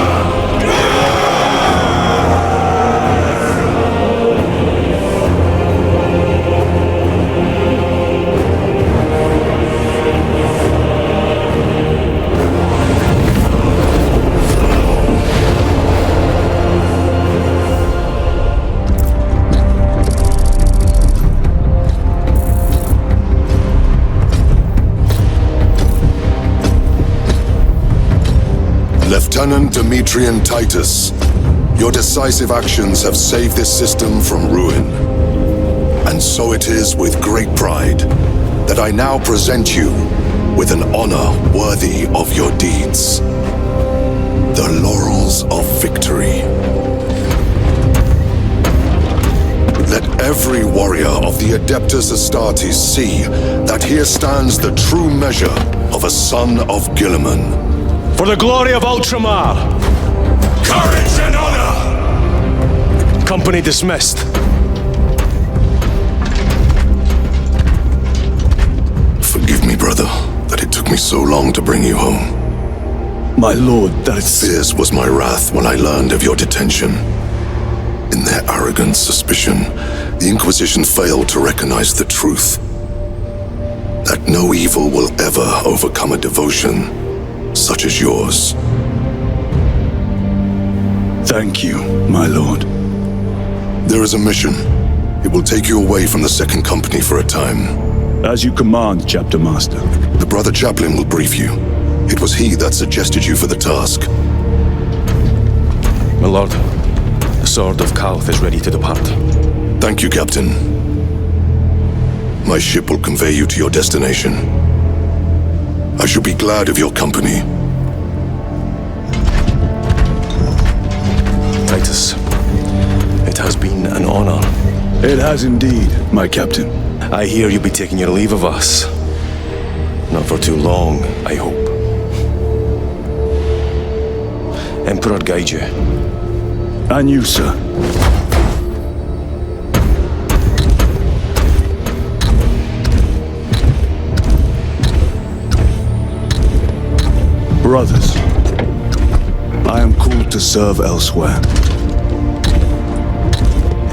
Lieutenant Demetrian Titus, your decisive actions have saved this system from ruin. And so it is with great pride that I now present you with an honor worthy of your deeds. The laurels of victory. Let every warrior of the Adeptus Astartes see that here stands the true measure of a son of Guilliman. For the glory of Ultramar! Courage and honor! Company dismissed. Forgive me, brother, that it took me so long to bring you home. My lord, that is... Fierce was my wrath when I learned of your detention. In their arrogant suspicion, the Inquisition failed to recognize the truth. That no evil will ever overcome a devotion such as yours. Thank you, my lord. There is a mission. It will take you away from the Second Company for a time. As you command, Chapter Master. The Brother Chaplain will brief you. It was he that suggested you for the task. My lord, the Sword of Kalth is ready to depart. Thank you, Captain. My ship will convey you to your destination. I shall be glad of your company. Titus, it has been an honor. It has indeed, my captain. I hear you'll be taking your leave of us. Not for too long, I hope. Emperor guide you. And you, sir. Brothers, I am called to serve elsewhere.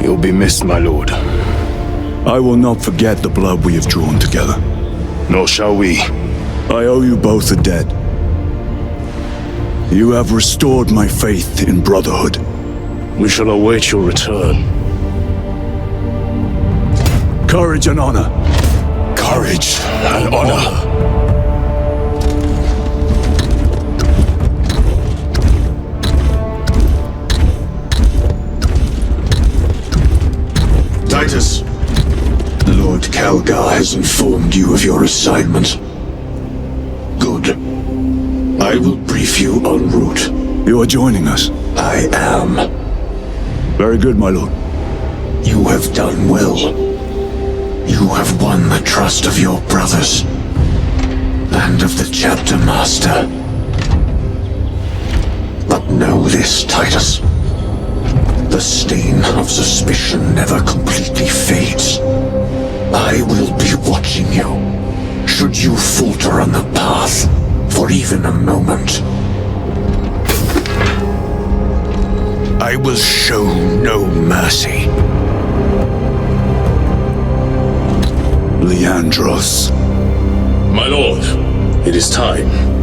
You'll be missed, my lord. I will not forget the blood we have drawn together. Nor shall we. I owe you both a debt. You have restored my faith in brotherhood. We shall await your return. Courage and honor. Courage and honor. Titus, Lord Calgar has informed you of your assignment. Good. I will brief you en route. You are joining us? I am. Very good, my lord. You have done well. You have won the trust of your brothers and of the Chapter Master. But know this, Titus. The stain of suspicion never completely fades. I will be watching you, should you falter on the path for even a moment. I will show no mercy. Leandros. My lord, it is time.